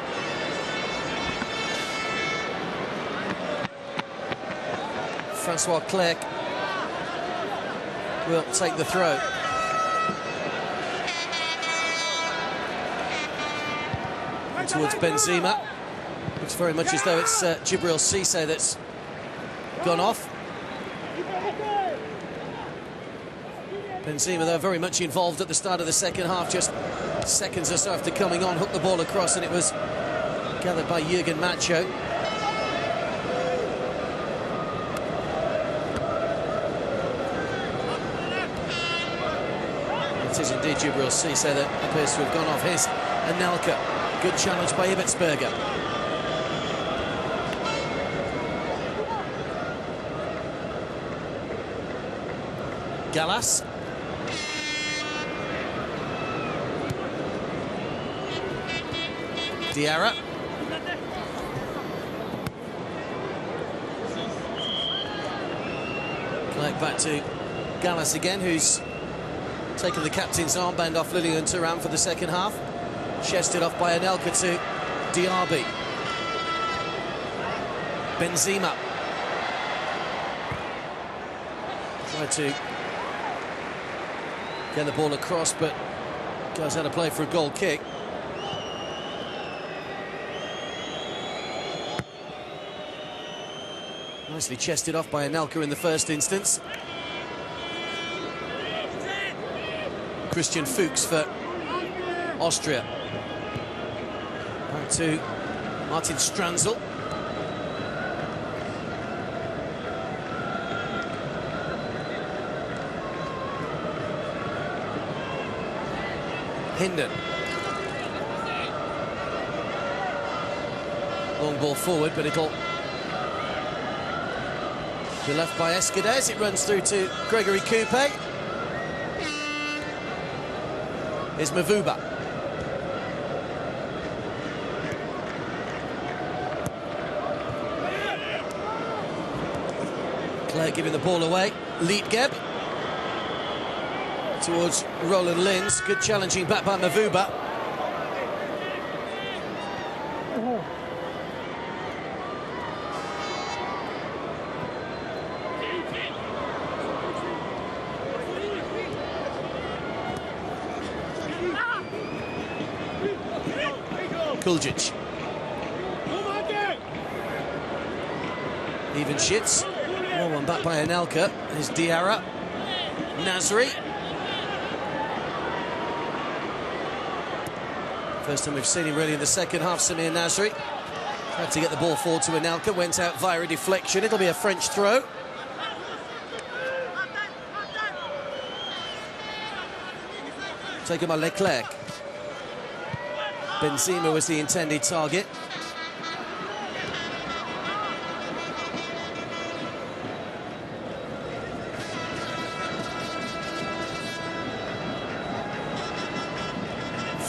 Francois Clerc will take the throw. And towards Benzema. Looks very much as though it's Djibril Cissé that's gone off. Benzema, though, very much involved at the start of the second half, just seconds or so after coming on, hooked the ball across, and it was gathered by Jürgen Macho. It is indeed Djibril Cissé that appears to have gone off. Here's Anelka. Good challenge by Ibertsberger. Gallas. Diarra. Clerc back to Gallas again, who's taken the captain's armband off Lilian Thuram for the second half. Chested off by Anelka to Diaby. Benzema. Tried to get the ball across, but goes out of play for a goal kick. Nicely chested off by Anelka in the first instance. Christian Fuchs for Austria. Back to Martin Stranzl. Hinden. Long ball forward, but it'll be left by Escudez. It runs through to Gregory Coupe. Here's Mavuba. Clerc giving the ball away. Liedgeb towards Roland Linz. Good challenging back by Mavuba. Kuljic. Even Schitz. 1-1 back by Anelka. There's Diarra. Nasri. First time we've seen him really in the second half, Samir Nasri. Had to get the ball forward to Anelka. Went out via a deflection. It'll be a French throw. Taken by Leclerc. Benzema was the intended target.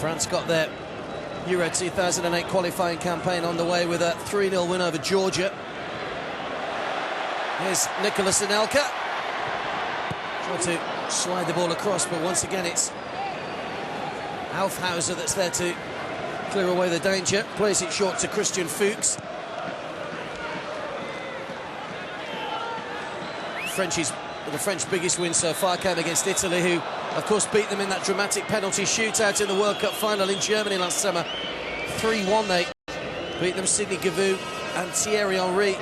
France got their Euro 2008 qualifying campaign on the way with a 3-0 win over Georgia. Here's Nicolas Anelka. Trying to slide the ball across, but once again it's Aufhauser that's there to clear away the danger. Plays it short to Christian Fuchs. The French biggest win so far came against Italy, who of course beat them in that dramatic penalty shootout in the World Cup final in Germany last summer. 3-1 they beat them. Sidney Govou and Thierry Henry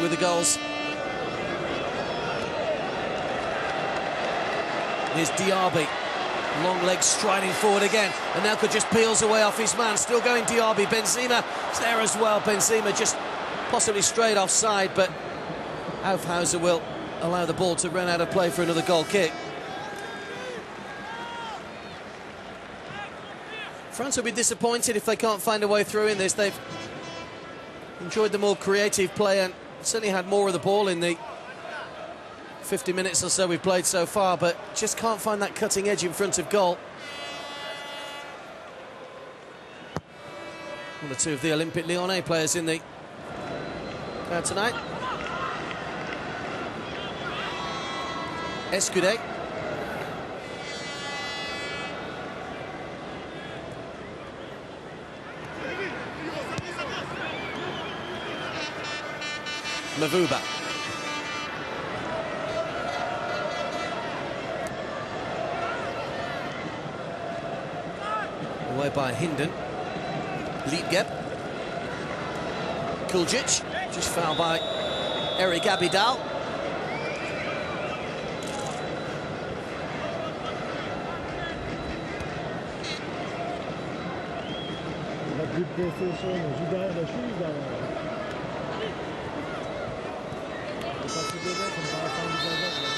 with the goals. Here's Diaby. Long legs striding forward again. Anelka just peels away off his man. Still going Diaby. Benzema is there as well. Benzema just possibly straight offside, but Aufhauser will allow the ball to run out of play for another goal kick. France will be disappointed if they can't find a way through in this. They've enjoyed the more creative play and certainly had more of the ball in the 50 minutes or so we've played so far, but just can't find that cutting edge in front of goal. One or two of the Olympique Lyonnais players in the crowd tonight. Escudé. Mavuba. Away by Hinden. Liedgeb. Kuljic. Just fouled by Eric Abidal.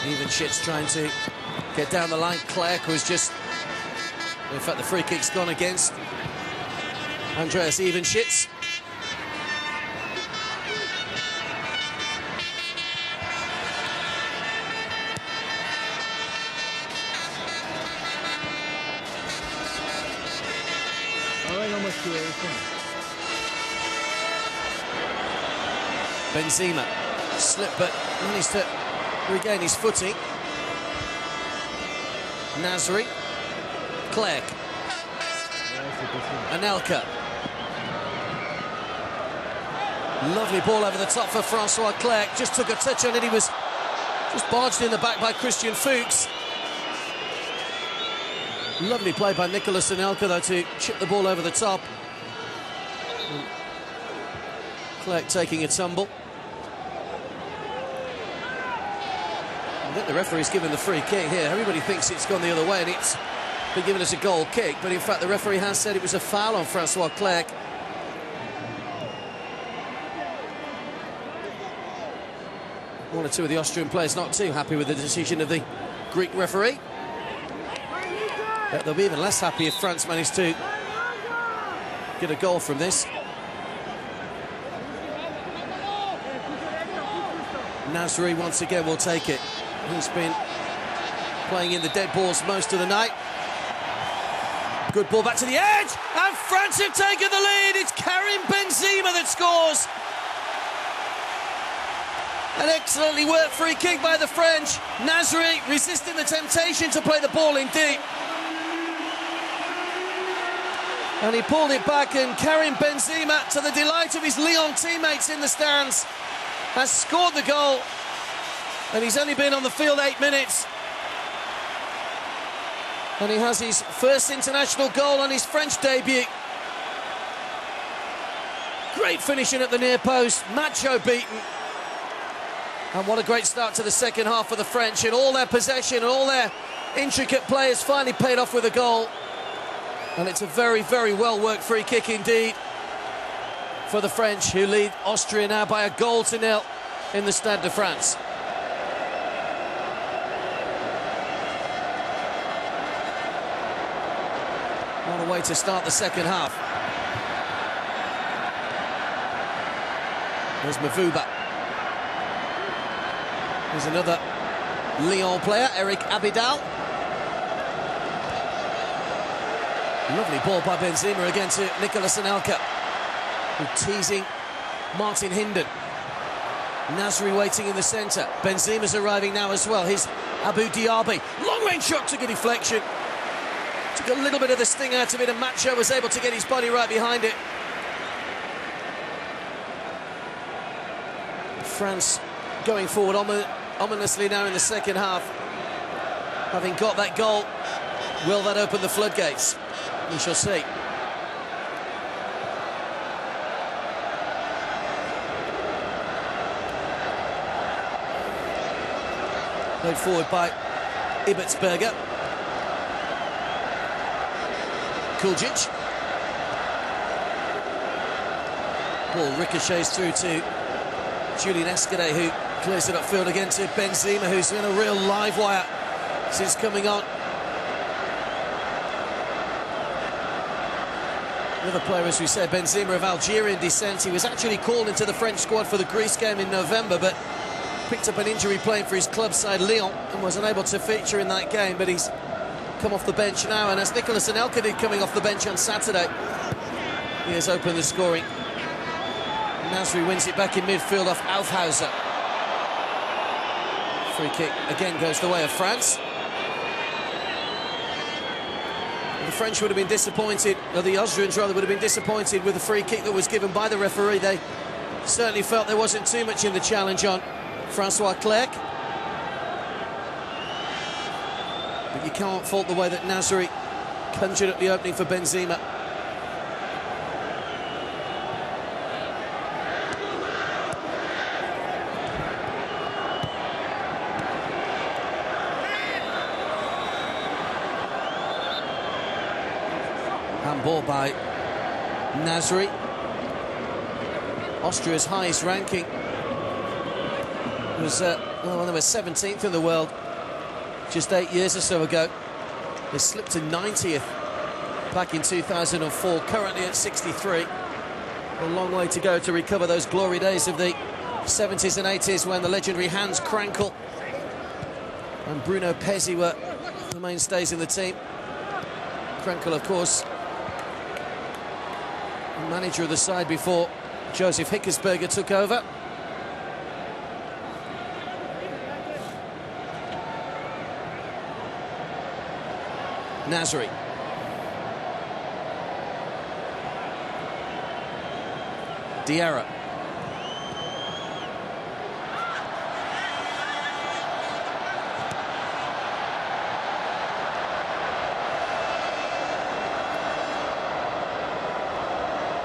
Evenschitz trying to get down the line. Clerc was just... In fact, the free kick's gone against Andreas Evenschitz. Benzema slipped but managed to regain his footing. Nasri. Clerc. Anelka. Lovely ball over the top for Francois Clerc. Just took a touch on it. He was just barged in the back by Christian Fuchs. Lovely play by Nicolas Anelka, though, to chip the ball over the top. Clerc taking a tumble. I think the referee's given the free kick here. Everybody thinks it's gone the other way and it's been given as a goal kick, but in fact the referee has said it was a foul on Francois Clerc. One or two of the Austrian players not too happy with the decision of the Greek referee. But they'll be even less happy if France managed to get a goal from this. Nasri once again will take it. He's been playing in the dead balls most of the night. Good ball back to the edge, and France have taken the lead. It's Karim Benzema that scores. An excellently worked free kick by the French. Nasri resisting the temptation to play the ball in deep. And he pulled it back, and Karim Benzema, to the delight of his Lyon teammates in the stands, has scored the goal. And he's only been on the field 8 minutes. And he has his first international goal on his French debut. Great finishing at the near post, macho beaten. And what a great start to the second half for the French, and all their possession and all their intricate play has finally paid off with a goal. And it's a very, very well-worked free kick indeed for the French, who lead Austria now by 1-0 in the Stade de France. What a way to start the second half. There's Mavuba. There's another Lyon player, Eric Abidal. Lovely ball by Benzema again to Nicolas Anelka, who's teasing Martin Hinden. Nasri waiting in the centre. Benzema's arriving now as well. Here's Abou Diaby. Long-range shot, took a deflection. Took a little bit of the sting out of it, and Macho was able to get his body right behind it. France going forward ominously now in the second half. Having got that goal, will that open the floodgates? We shall see. Played forward by Ibertsberger. Kuljic. Ball ricochets through to Julian Escudé, who clears it upfield again to Benzema, who's been a real live wire since coming on. Another player, as we said, Benzema, of Algerian descent. He was actually called into the French squad for the Greece game in November, but picked up an injury playing for his club side, Lyon, and was unable to feature in that game, but he's come off the bench now, and as Nicolas Anelka did coming off the bench on Saturday, he has opened the scoring. Nasri wins it back in midfield off Aufhauser. Free kick again goes the way of France. The French would have been disappointed, or the Austrians rather would have been disappointed with the free kick that was given by the referee. They certainly felt there wasn't too much in the challenge on Francois Clerc. But you can't fault the way that Nasri conjured up the opening for Benzema. Handball by Nasri. Austria's highest ranking was, well, they were 17th in the world just 8 years or so ago. They slipped to 90th back in 2004, currently at 63. A long way to go to recover those glory days of the 70s and 80s when the legendary Hans Krankel and Bruno Pezzi were the mainstays in the team. Krankel, of course, manager of the side before Joseph Hickersberger took over. Nasri. Diarra.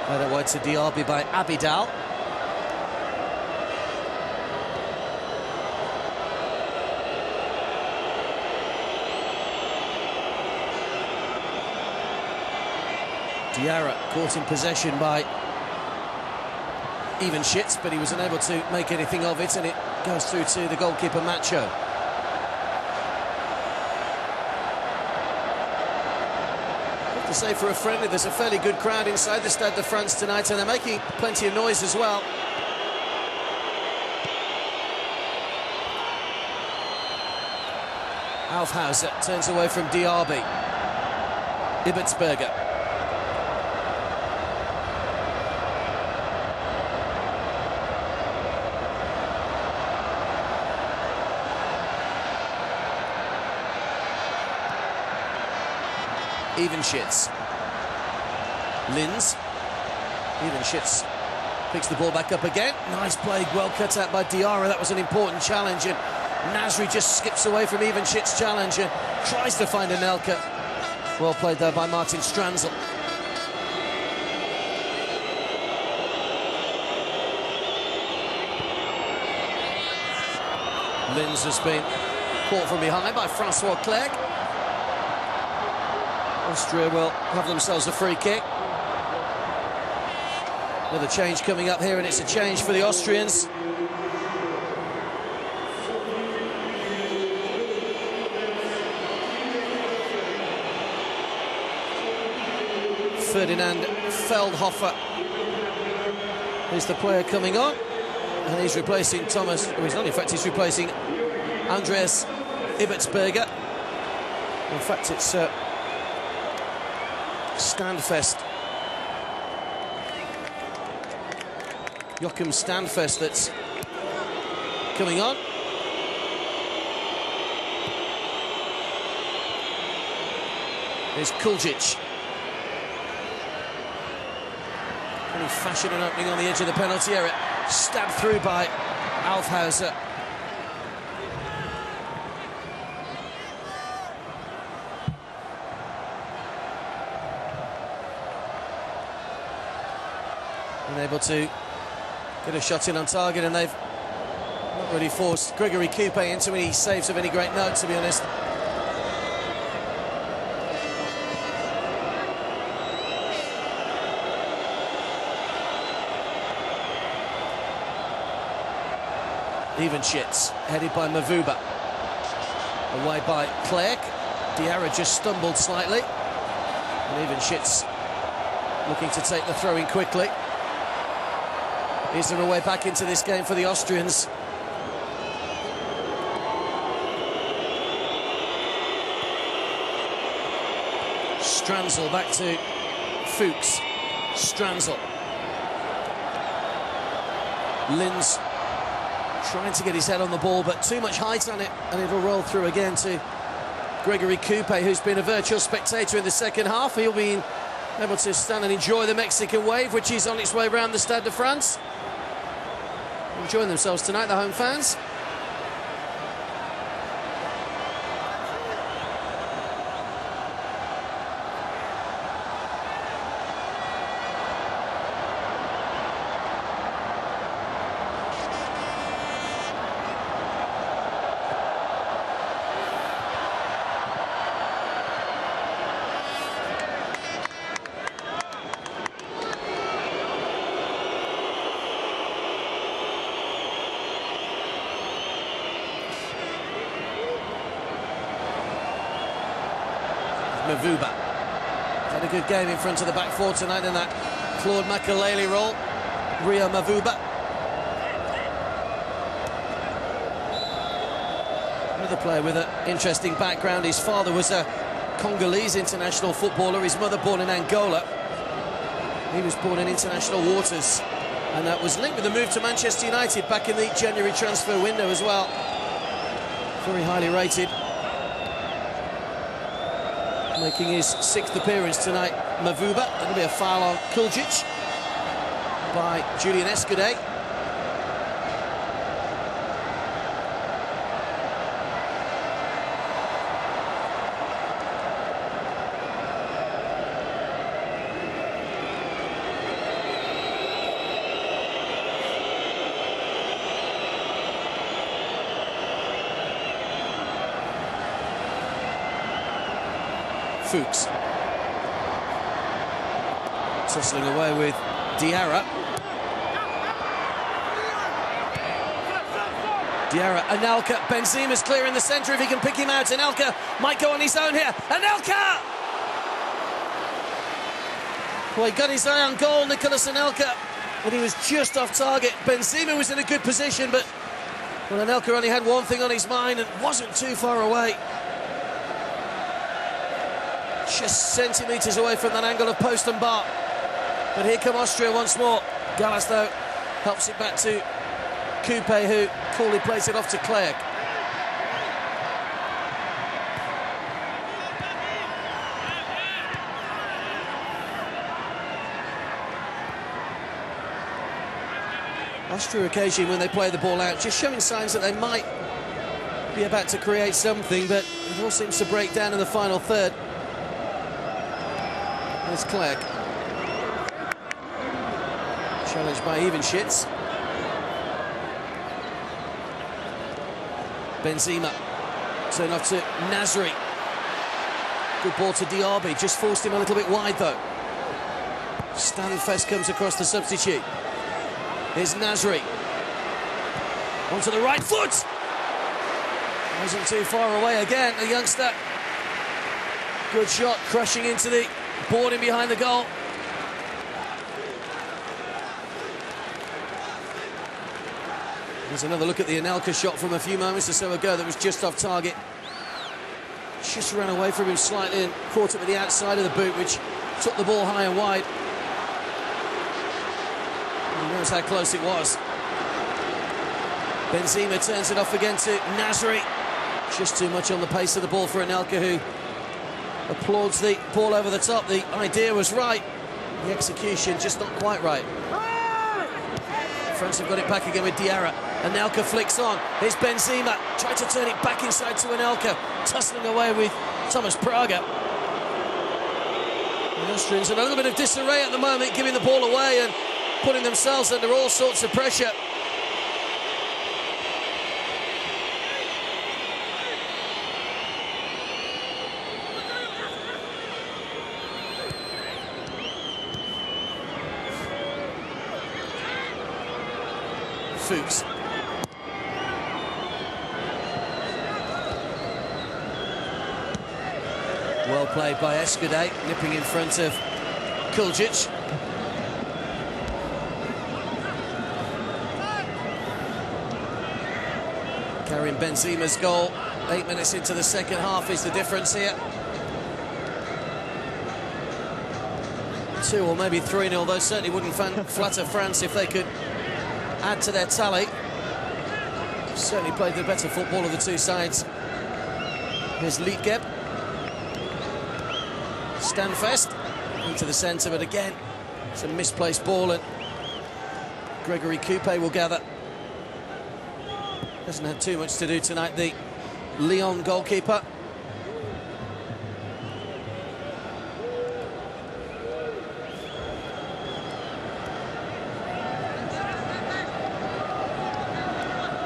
That wide to Diaby by Abidal. Diarra caught in possession by Ivanschitz, but he was unable to make anything of it, and it goes through to the goalkeeper, Macho. To say for a friendly, there's a fairly good crowd inside the Stade de France tonight, and they're making plenty of noise as well. Aufhauser turns away from Diaby. Ibertsberger. Ivanschitz. Linz. Ivanschitz picks the ball back up again. Nice play, well cut out by Diarra. That was an important challenge, and Nasri just skips away from Ivanschitz' challenge and tries to find Anelka. Well played there by Martin Stranzel. Linz has been caught from behind by Francois Clerc. Austria will have themselves a free kick. Another change coming up here, and it's a change for the Austrians. Ferdinand Feldhofer is the player coming on, and he's replacing Thomas. Oh, he's not, in fact, he's replacing Andreas Ibertsberger. In fact, it's Standfest. Joachim Standfest that's coming on. There's Kuljic. Can he fashion an opening on the edge of the penalty area? Stabbed through by Aufhauser. Able to get a shot in on target, and they've not really forced Gregory Coupe into any saves of any great note, to be honest. Evenschitz, headed by Mavuba. Away by Clerc. Diarra just stumbled slightly. And Evenschitz looking to take the throw in quickly. Is there a way back into this game for the Austrians? Stranzel back to Fuchs. Stranzel. Linz trying to get his head on the ball, but too much height on it, and it'll roll through again to Gregory Coupe, who's been a virtual spectator in the second half. He'll be able to stand and enjoy the Mexican wave, which is on its way around the Stade de France. Enjoying themselves tonight, the home fans. Mavuba had a good game in front of the back four tonight in that Claude Makelele role. Rio Mavuba. Another player with an interesting background. His father was a Congolese international footballer. His mother born in Angola. He was born in international waters, and that was linked with the move to Manchester United back in the January transfer window as well. Very highly rated. Making his 6th appearance tonight, Mavuba. That'll be a foul on Kuljic by Julian Escudé. Fuchs tussling away with Diarra. Diarra, Anelka, Benzema's clear in the centre if he can pick him out. Anelka might go on his own here. Anelka! Well, he got his eye on goal, Nicolas Anelka, but he was just off target. Benzema was in a good position, but well, Anelka only had one thing on his mind and wasn't too far away. Just centimetres away from that angle of post and bar. But here come Austria once more. Gallas, though, helps it back to Coupe, who coolly plays it off to Clerc. Austria occasionally, when they play the ball out, just showing signs that they might be about to create something, but it all seems to break down in the final third. There's Clerc. Challenged by Evenschitz. Benzema. Turn off to Nasri. Good ball to Diaby. Just forced him a little bit wide, though. Stanfest comes across the substitute. Here's Nasri. Onto the right foot. Wasn't too far away again, the youngster. Good shot, crushing into the boarding behind the goal. There's another look at the Anelka shot from a few moments or so ago that was just off target. Just ran away from him slightly and caught it with the outside of the boot, which took the ball high and wide. And he knows how close it was. Benzema turns it off again to Nasri. Just too much on the pace of the ball for Anelka, who applauds the ball over the top. The idea was right, the execution just not quite right. France have got it back again with Diarra. Anelka flicks on. Here's Benzema. Tried to turn it back inside to Anelka. Tussling away with Thomas Praga. The Austrians in a little bit of disarray at the moment, giving the ball away and putting themselves under all sorts of pressure. Fuchs. Well played by Escudé, nipping in front of Kuljic. Karim Benzema's goal, 8 minutes into the second half, is the difference here. 2 or maybe 3-0, though certainly wouldn't flatter France if they could add to their tally. Certainly played the better football of the two sides. Here's Liedgeb. Standfest into the centre, but again, it's a misplaced ball, and Gregory Coupé will gather. Hasn't had too much to do tonight, the Lyon goalkeeper.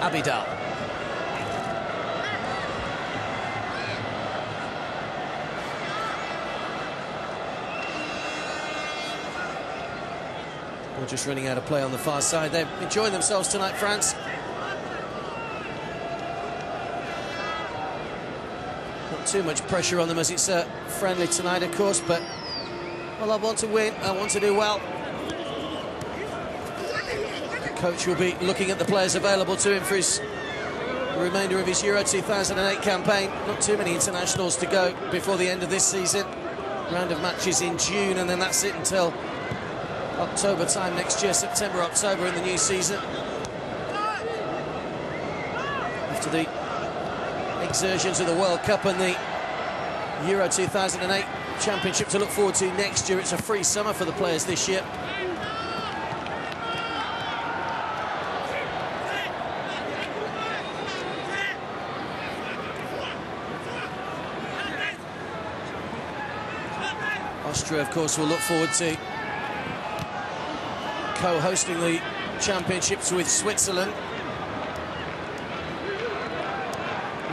Abidal. We're just running out of play on the far side. They're enjoying themselves tonight, France. Not too much pressure on them as it's friendly tonight, of course, but, well, I want to win, I want to do well. Coach will be looking at the players available to him for the remainder of his Euro 2008 campaign. Not too many internationals to go before the end of this season. Round of matches in June, and then that's it until October time next year, September, October in the new season. After the exertions of the World Cup and the Euro 2008 Championship to look forward to next year, it's a free summer for the players this year. Austria, of course, will look forward to co-hosting the championships with Switzerland.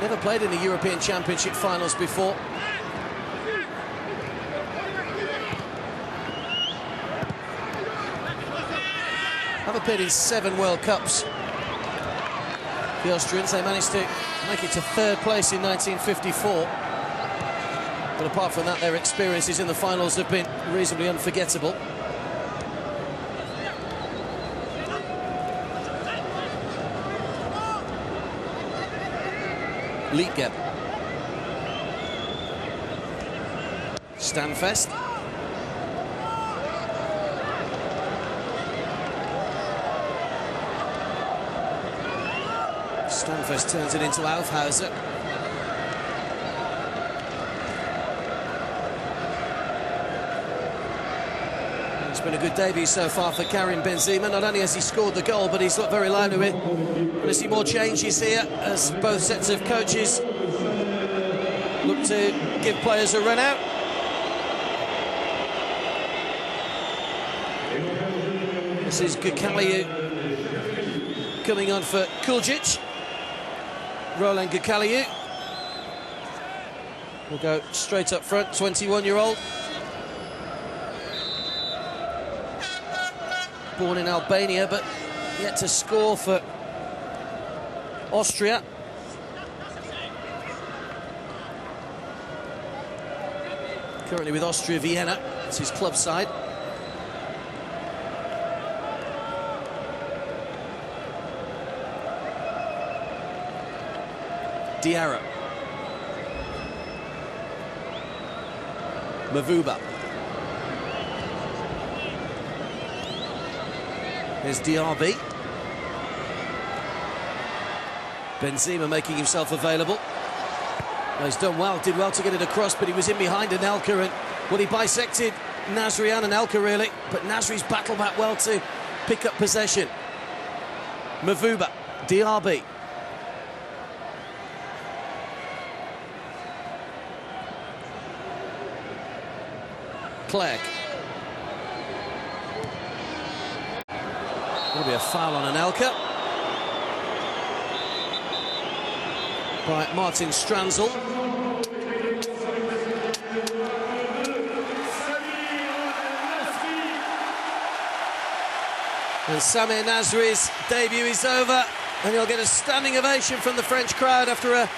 Never played in the European Championship finals before. Have appeared in 7 World Cups. The Austrians, they managed to make it to 3rd place in 1954. But apart from that, their experiences in the finals have been reasonably unforgettable. Liedgeb. Standfest. Standfest turns it into Aufhauser. It's been a good debut so far for Karim Benzema. Not only has he scored the goal, but he's looked very lively with it. Going to see more changes here as both sets of coaches look to give players a run out. This is Gukaliu coming on for Kuljic. Roland Gukaliu will go straight up front, 21-year-old. Born in Albania, but yet to score for Austria. Currently with Austria Vienna, it's his club side. Diarra. Mavuba. There's Diarby. Benzema making himself available. Well, he's done well, did well to get it across, but he was in behind Anelka, and well, he bisected Nasri and Anelka really, but Nasri's battled back well to pick up possession. Mavuba, Diarby. Clegg. There'll be a foul on Anelka by Martin Stranzel. And Samir Nasri's debut is over, and he'll get a standing ovation from the French crowd after a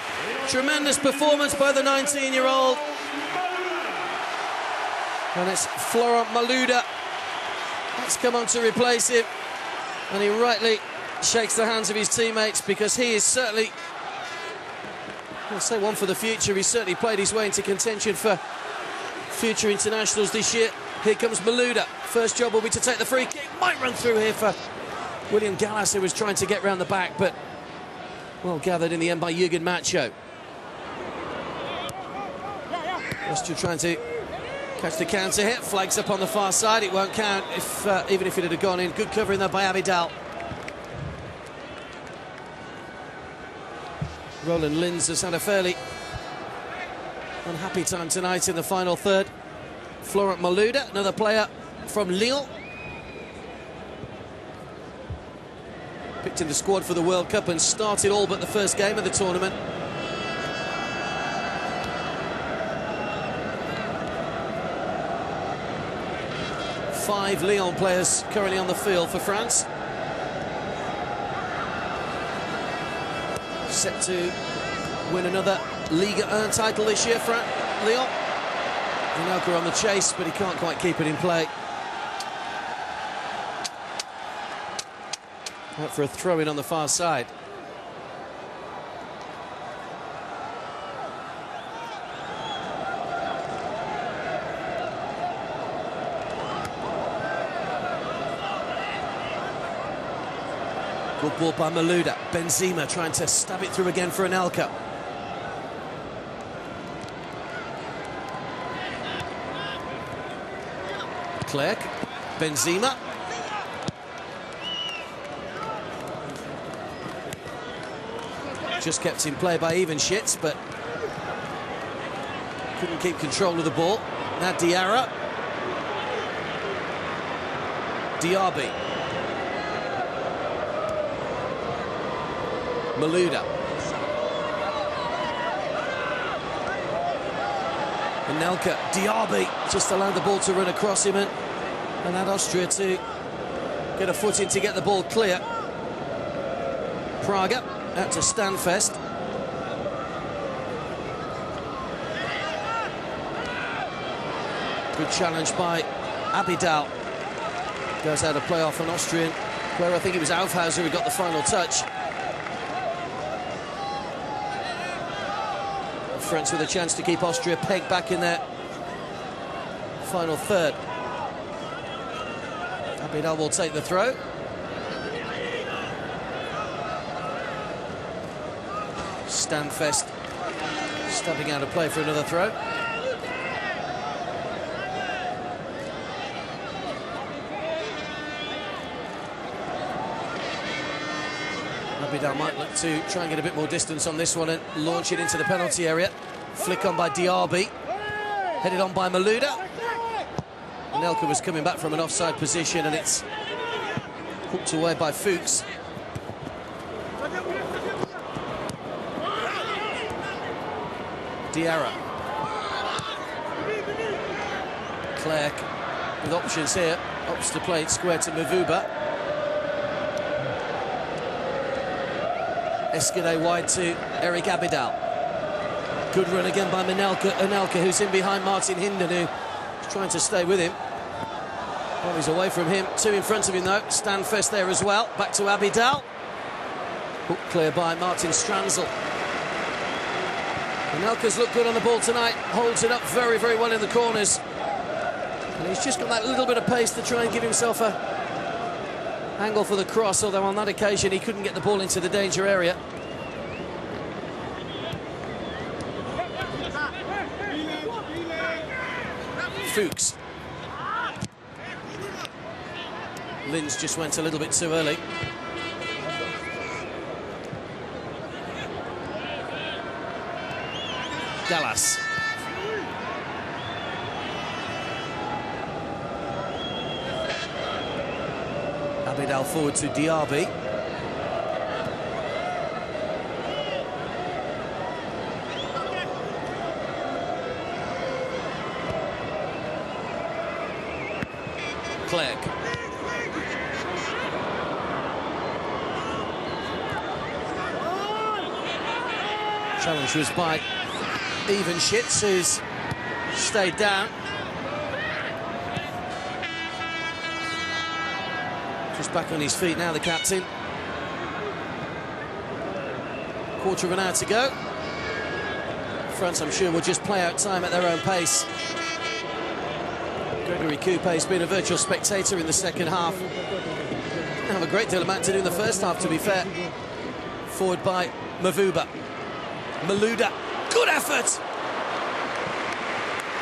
tremendous performance by the 19-year-old. And it's Florent Malouda that's come on to replace him. And he rightly shakes the hands of his teammates, because he is certainly, I'll say, one for the future. He's certainly played his way into contention for future internationals this year. Here comes Malouda. First job will be to take the free kick. Might run through here for William Gallas, who was trying to get round the back, but well gathered in the end by Jürgen Macho. Austria trying to catch the counter hit. Flags up on the far side. It won't count if even if it had gone in. Good covering there by Abidal. Roland Linz has had a fairly unhappy time tonight in the final third. Florent Malouda, another player from Lyon, picked in the squad for the World Cup and started all but the first game of the tournament. Five Lyon players currently on the field for France. Set to win another Ligue 1 title this year for Lyon. Amical on the chase, but he can't quite keep it in play. Out for a throw-in on the far side. Good ball by Malouda. Benzema trying to stab it through again for Anelka. Clerc, Benzema. Just kept in play by Evenschitz, but couldn't keep control of the ball. Now Diarra. Diaby. Malouda. Anelka, Diaby just allowed the ball to run across him and had Austria to get a foot in to get the ball clear. Praga out to Stanfest. Good challenge by Abidal. Goes out of play off an Austrian player. I think it was Aufhauser who got the final touch. France with a chance to keep Austria pegged back in their final third. Abidal will take the throw. Stanfest stepping out of play for another throw. Abidal might look to try and get a bit more distance on this one and launch it into the penalty area. Flick on by Diaby. Headed on by Malouda. Anelka was coming back from an offside position and it's hooked away by Fuchs. Diarra. Clerc with options here. Opts to play it square to Mavuba. Escudé wide to Eric Abidal. Good run again by Anelka, who's in behind Martin Hinden, who's trying to stay with him. Well, he's away from him. Two in front of him, though. Stanfest there as well. Back to Abidal. Hook clear by Martin Stranzel. Anelka's looked good on the ball tonight. Holds it up very, very well in the corners. And he's just got that little bit of pace to try and give himself a angle for the cross, although on that occasion he couldn't get the ball into the danger area. Fuchs. Linz just went a little bit too early. Gallas. Abidal forward to Diaby. Clerc. Challenge was by Evenschitz, who's stayed down. back on his feet now, the captain. Quarter of an hour to go. France, I'm sure, will just play out time at their own pace. Gregory Coupe's been a virtual spectator in the second half. Didn't have a great deal of amount to do in the first half, to be fair. Forward by Mavuba. Malouda. Good effort!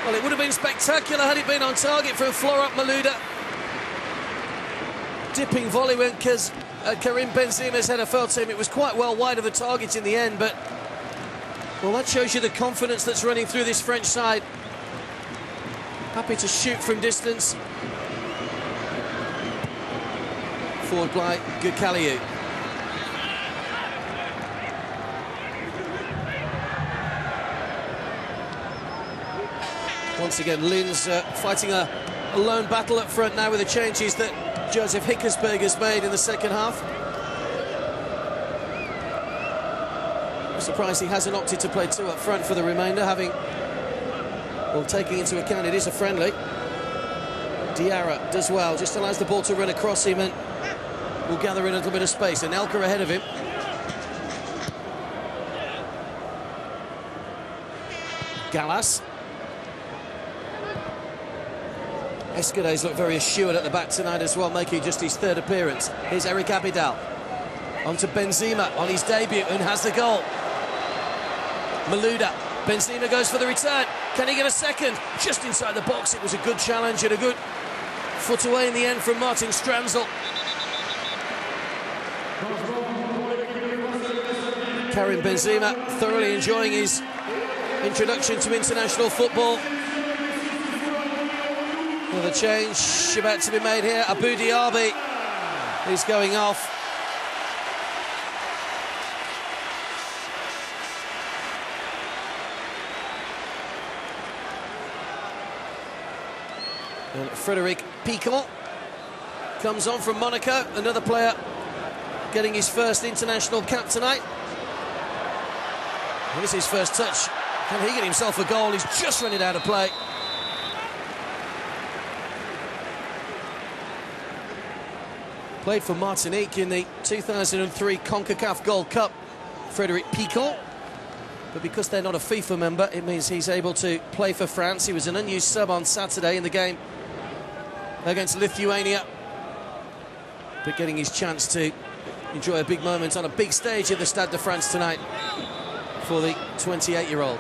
Well, it would have been spectacular had it been on target from Florent Malouda. Dipping volley when Karim Benzema's header fell to him. It was quite well wide of the target in the end, but... well, that shows you the confidence that's running through this French side. Happy to shoot from distance. Forward by Gukaliu. Once again, Linz fighting a lone battle up front now with the changes that Joseph Hickersberg has made in the second half. I'm surprised he hasn't opted to play two up front for the remainder, having, well, taking into account it is a friendly. Diarra does well, just allows the ball to run across him and will gather in a little bit of space. And Elka ahead of him. Gallas. Escade's looked very assured at the back tonight as well, making just his third appearance. Here's Eric Abidal. On to Benzema on his debut and has the goal. Malouda. Benzema goes for the return. Can he get a second? Just inside the box. It was a good challenge and a good foot away in the end from Martin Stranzel. Karim Benzema thoroughly enjoying his introduction to international football. Another change about to be made here. Abu Diaby is going off. And Frédéric Picon comes on from Monaco, another player getting his first international cap tonight. And this is his first touch. Can he get himself a goal? He's just run it out of play. Played for Martinique in the 2003 CONCACAF Gold Cup, Frédéric Picon. But because they're not a FIFA member, it means he's able to play for France. He was an unused sub on Saturday in the game against Lithuania. But getting his chance to enjoy a big moment on a big stage at the Stade de France tonight for the 28-year-old.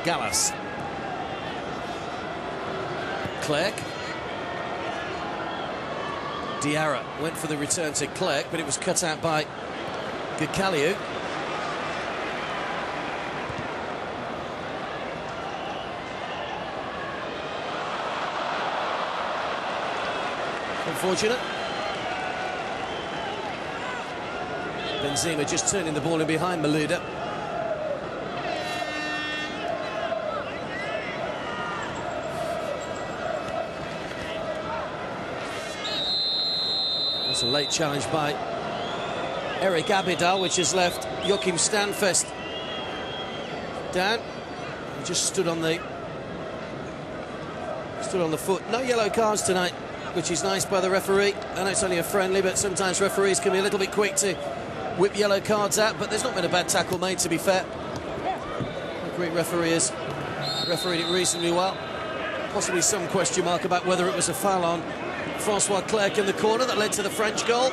Gallas. Clerc. Diarra went for the return to Clerc, but it was cut out by Gukaliu. Unfortunate. Benzema just turning the ball in behind Malouda. That's a late challenge by Eric Abidal, which has left Joachim Stanfest down. He just stood on the foot. No yellow cards tonight, which is nice by the referee. I know it's only a friendly, but sometimes referees can be a little bit quick to whip yellow cards out, but there's not been a bad tackle made, to be fair. The Greek referee has refereed it reasonably well. Possibly some question mark about whether it was a foul on Francois Clerc in the corner that led to the French goal.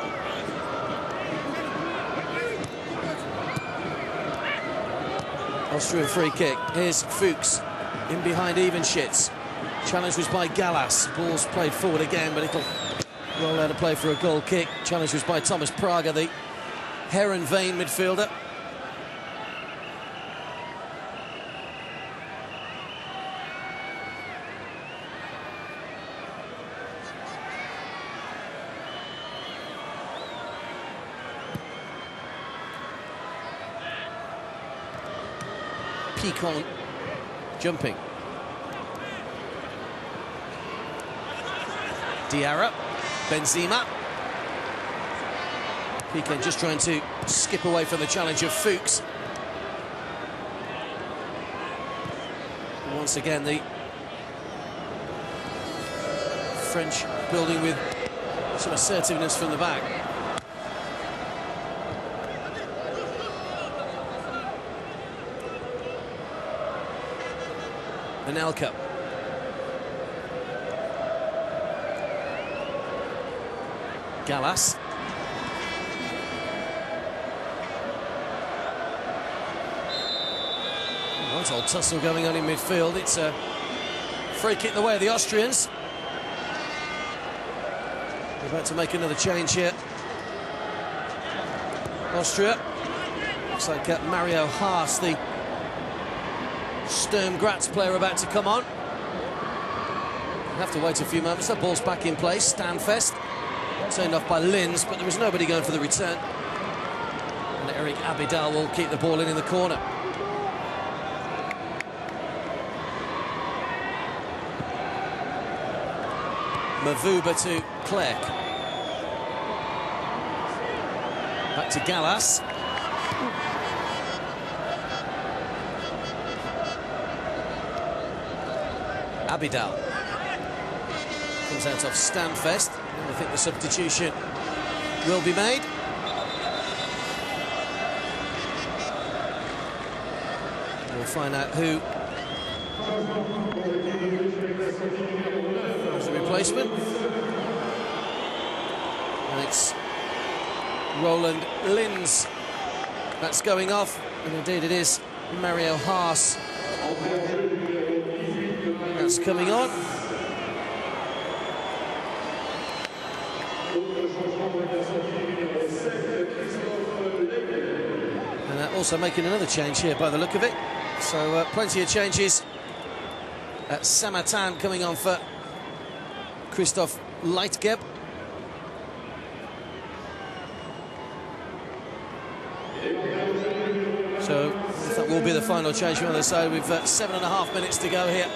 Austrian free kick. Here's Fuchs in behind Evenschitz. Challenge was by Gallas. Ball's played forward again, but it'll roll out of play for a goal kick. Challenge was by Thomas Prager, the Heron-Vane midfielder. Picon jumping. Diarra, Benzema. Piqué just trying to skip away from the challenge of Fuchs. And once again, the French building with some assertiveness from the back. Amical. Gallas. One old tussle going on in midfield. It's a free kick the way of the Austrians. They're about to make another change here. Austria. Looks like Mario Haas, the Sturm Graz player, about to come on. We'll have to wait a few moments. That ball's back in place. Standfest. Turned off by Linz, but there was nobody going for the return. And Eric Abidal will keep the ball in the corner. Mavuba to Clerc. Back to Gallas. Abidal. Comes out off Standfest. I think the substitution will be made. We'll find out who is the replacement. And it's Roland Linz that's going off. And indeed it is Mario Haas that's coming on. And they're also making another change here by the look of it. So plenty of changes. Samatan coming on for Christoph Leitgeb. So that will be the final change from the other side. We've 7.5 minutes to go here.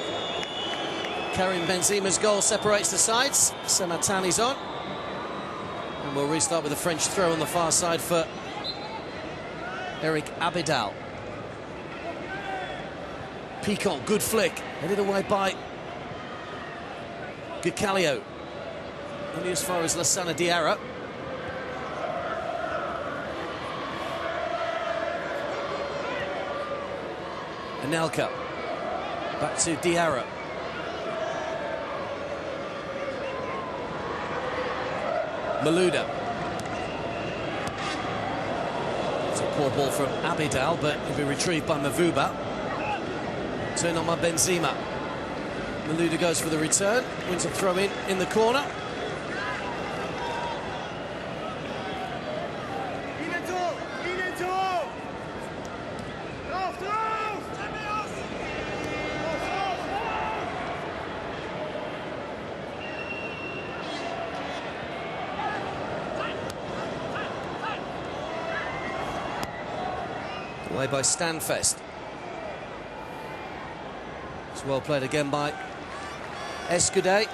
Karim Benzema's goal separates the sides. Samatan is on. And we'll restart with a French throw on the far side for Eric Abidal. Piquant, good flick. Headed away by Gicalio. Only as far as Lassana Diarra. Anelka. Back to Diarra. Malouda. It's a poor ball from Abidal, but it'll be retrieved by Mavuba. Turn on by Benzema. Malouda goes for the return. Wins a throw in the corner. Away by Standfest. It's well played again by Escudé.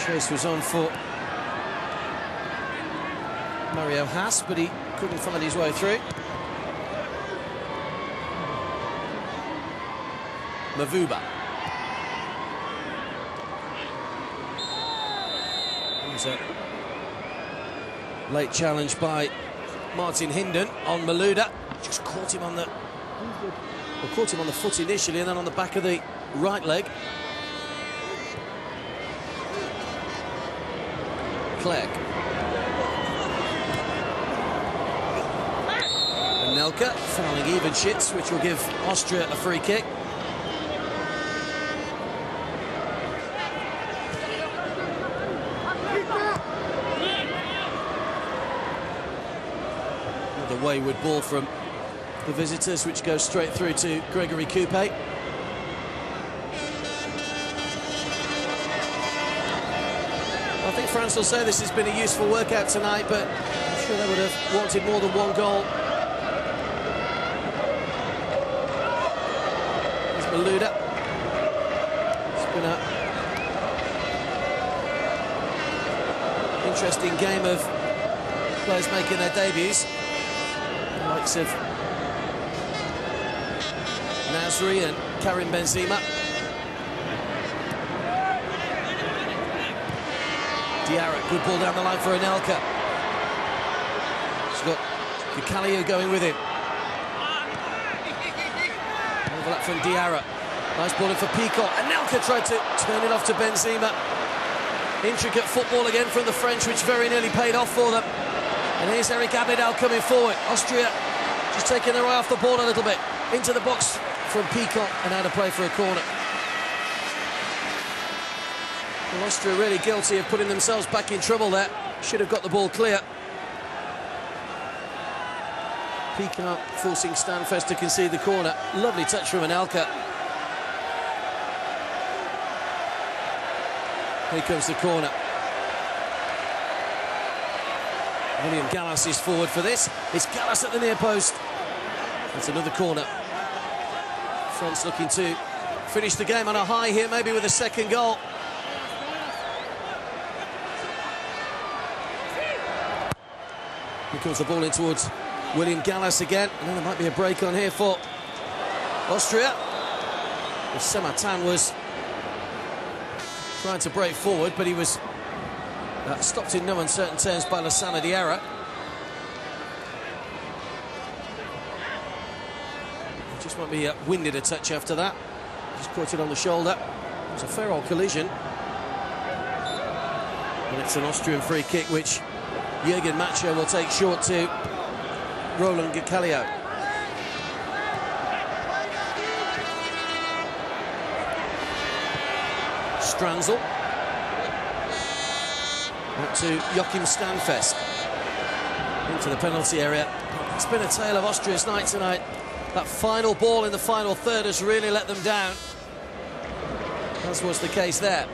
Chase was on for Mario Haas, but he couldn't find his way through. Mavuba. There's a late challenge by Martin Hinden on Malouda. Just caught him on the foot initially, and then on the back of the right leg. Clerc. Anelka fouling Evenschitz, which will give Austria a free kick. Another wayward ball from the visitors, which goes straight through to Gregory Coupe. I think France will say this has been a useful workout tonight, but I'm sure they would have wanted more than one goal. Maluda. It's been an interesting game of players making their debuts. The likes of Nasri and Karim Benzema. Diarra, good ball down the line for Anelka. He's got Calio going with him. Overlap from Diarra. Nice ball in for Pico. Anelka tried to turn it off to Benzema. Intricate football again from the French, which very nearly paid off for them. And here's Eric Abidal coming forward. Austria just taking their eye off the ball a little bit. Into the box from Pico and out of play for a corner. Well, Austria really guilty of putting themselves back in trouble there. Should have got the ball clear. Pico forcing Stanfest to concede the corner. Lovely touch from Anelka. Here comes the corner. William Gallas is forward for this. It's Gallas at the near post. It's another corner. France looking to finish the game on a high here, maybe with a second goal. Here comes the ball in towards William Gallas again, and then there might be a break on here for Austria. Sematan was trying to break forward, but he was stopped in no uncertain terms by Lassana Diarra. Just might be winded a touch after that. Just caught it on the shoulder. It was a fair old collision. And it's an Austrian free kick, which Jürgen Macho will take short to Roland Gacalio. Stranzel. Out to Joachim Stanfest. Into the penalty area. It's been a tale of Austria's night tonight. That final ball in the final third has really let them down, as was the case there.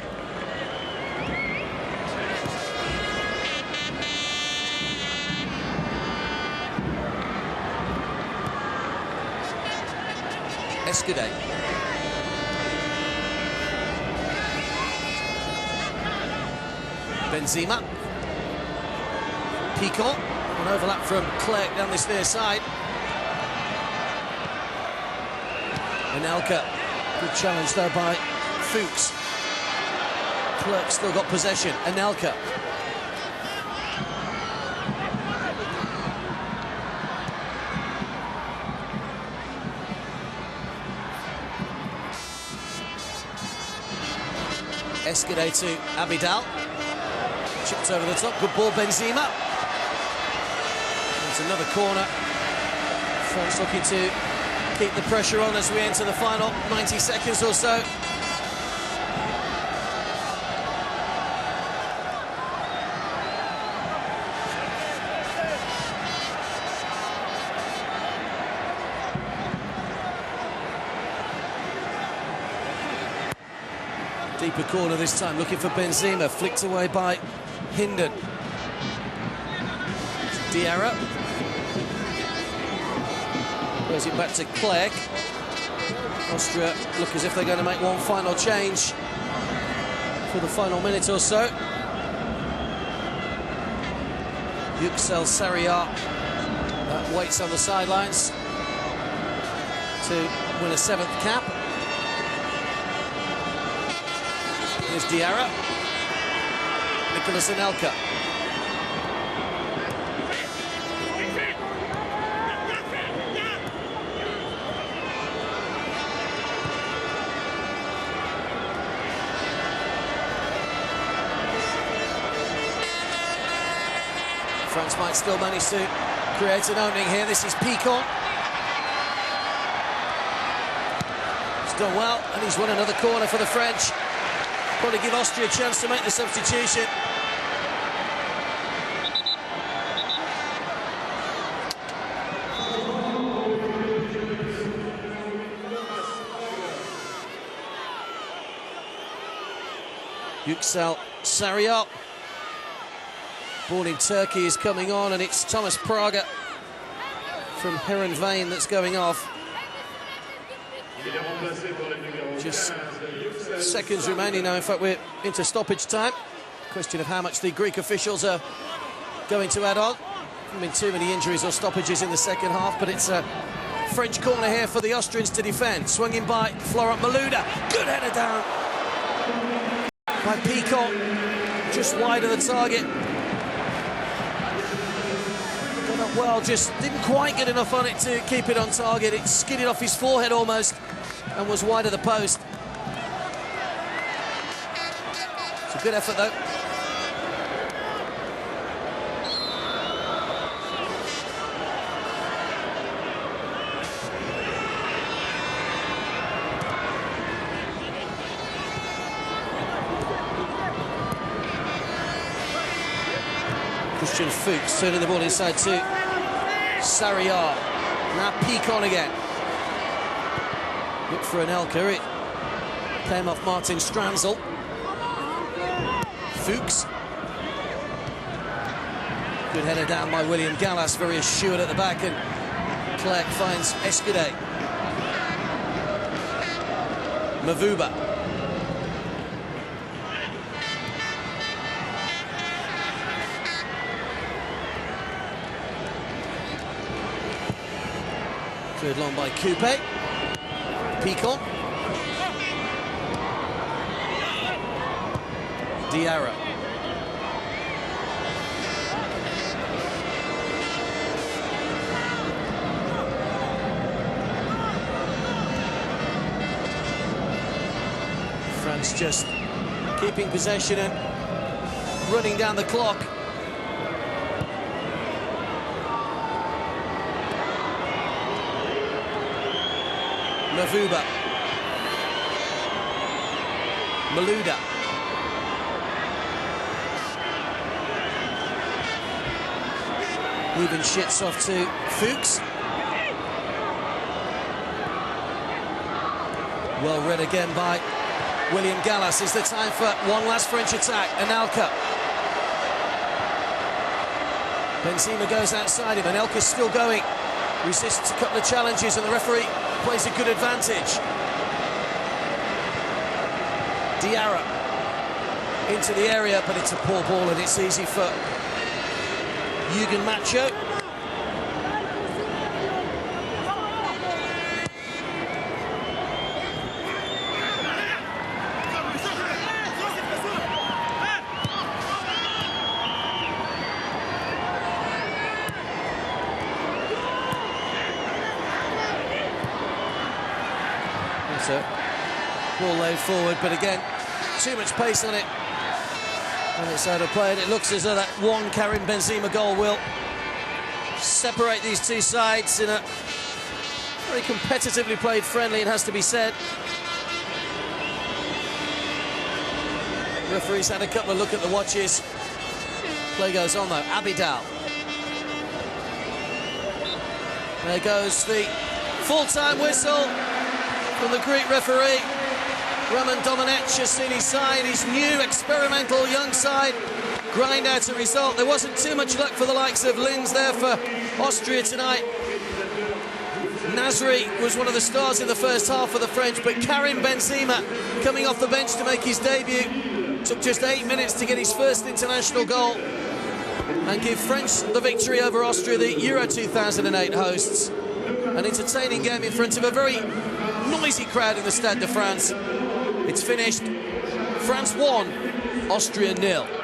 Escudé. Benzema. Pico. An overlap from Clerc down this near side. Anelka. Good challenge though by Fuchs. Clerc still got possession. Anelka. Escudé to Abidal. Chipped over the top. Good ball, Benzema. There's another corner. France looking to keep the pressure on as we enter the final 90 seconds or so. Deeper corner this time, looking for Benzema, flicked away by Hinden. Diarra. Throws it back to Clerc. Austria look as if they're going to make one final change for the final minute or so. Yüksel Sarıyer waits on the sidelines to win a 7th cap. Here's Diarra. Nicolas Anelka. France might still manage to create an opening here. This is Pico. He's done well, and he's won another corner for the French. Probably give Austria a chance to make the substitution. Yüksel Sarıyer. Born in Turkey is coming on, and it's Thomas Prager from Heerenveen that's going off. Just seconds remaining now. In fact, we're into stoppage time. Question of how much the Greek officials are going to add on. Haven't been too many injuries or stoppages in the second half, but it's a French corner here for the Austrians to defend. Swung in by Florent Malouda. Good header down by Picot, just wide of the target. Done up well, just didn't quite get enough on it to keep it on target. It skidded off his forehead almost and was wide of the post. It's a good effort though. Christian Fuchs turning the ball inside to Sarriar. Now Picon again. Look for Anelka. It came off Martin Stranzel. Fuchs. Good header down by William Gallas, very assured at the back, and Clerc finds Escudé. Mavuba. Cleared long by Coupe. Picon. Diarra. France just keeping possession and running down the clock. Mavuba. Malouda. Even shits off to Fuchs. Well read again by William Gallas. Is the time for one last French attack. Anelka. Benzema goes outside him. Anelka's still going. Resists a couple of challenges and the referee plays a good advantage. Diarra into the area, but it's a poor ball and it's easy for Jürgen Macho. Ball laid forward, but again, too much pace on it. And it's out of play, and it looks as though that one Karim Benzema goal will separate these two sides in a very competitively played friendly, it has to be said. Referee's had a couple of look at the watches. Play goes on though. Abidal. There goes the full-time whistle from the Greek referee. Roman Domenech has seen his side, his new experimental young side, grind out a result. There wasn't too much luck for the likes of Linz there for Austria tonight. Nasri was one of the stars in the first half for the French, but Karim Benzema coming off the bench to make his debut. Took just 8 minutes to get his first international goal and give France the victory over Austria, the Euro 2008 hosts. An entertaining game in front of a very noisy crowd in the Stade de France. It's finished. France 1, Austria 0.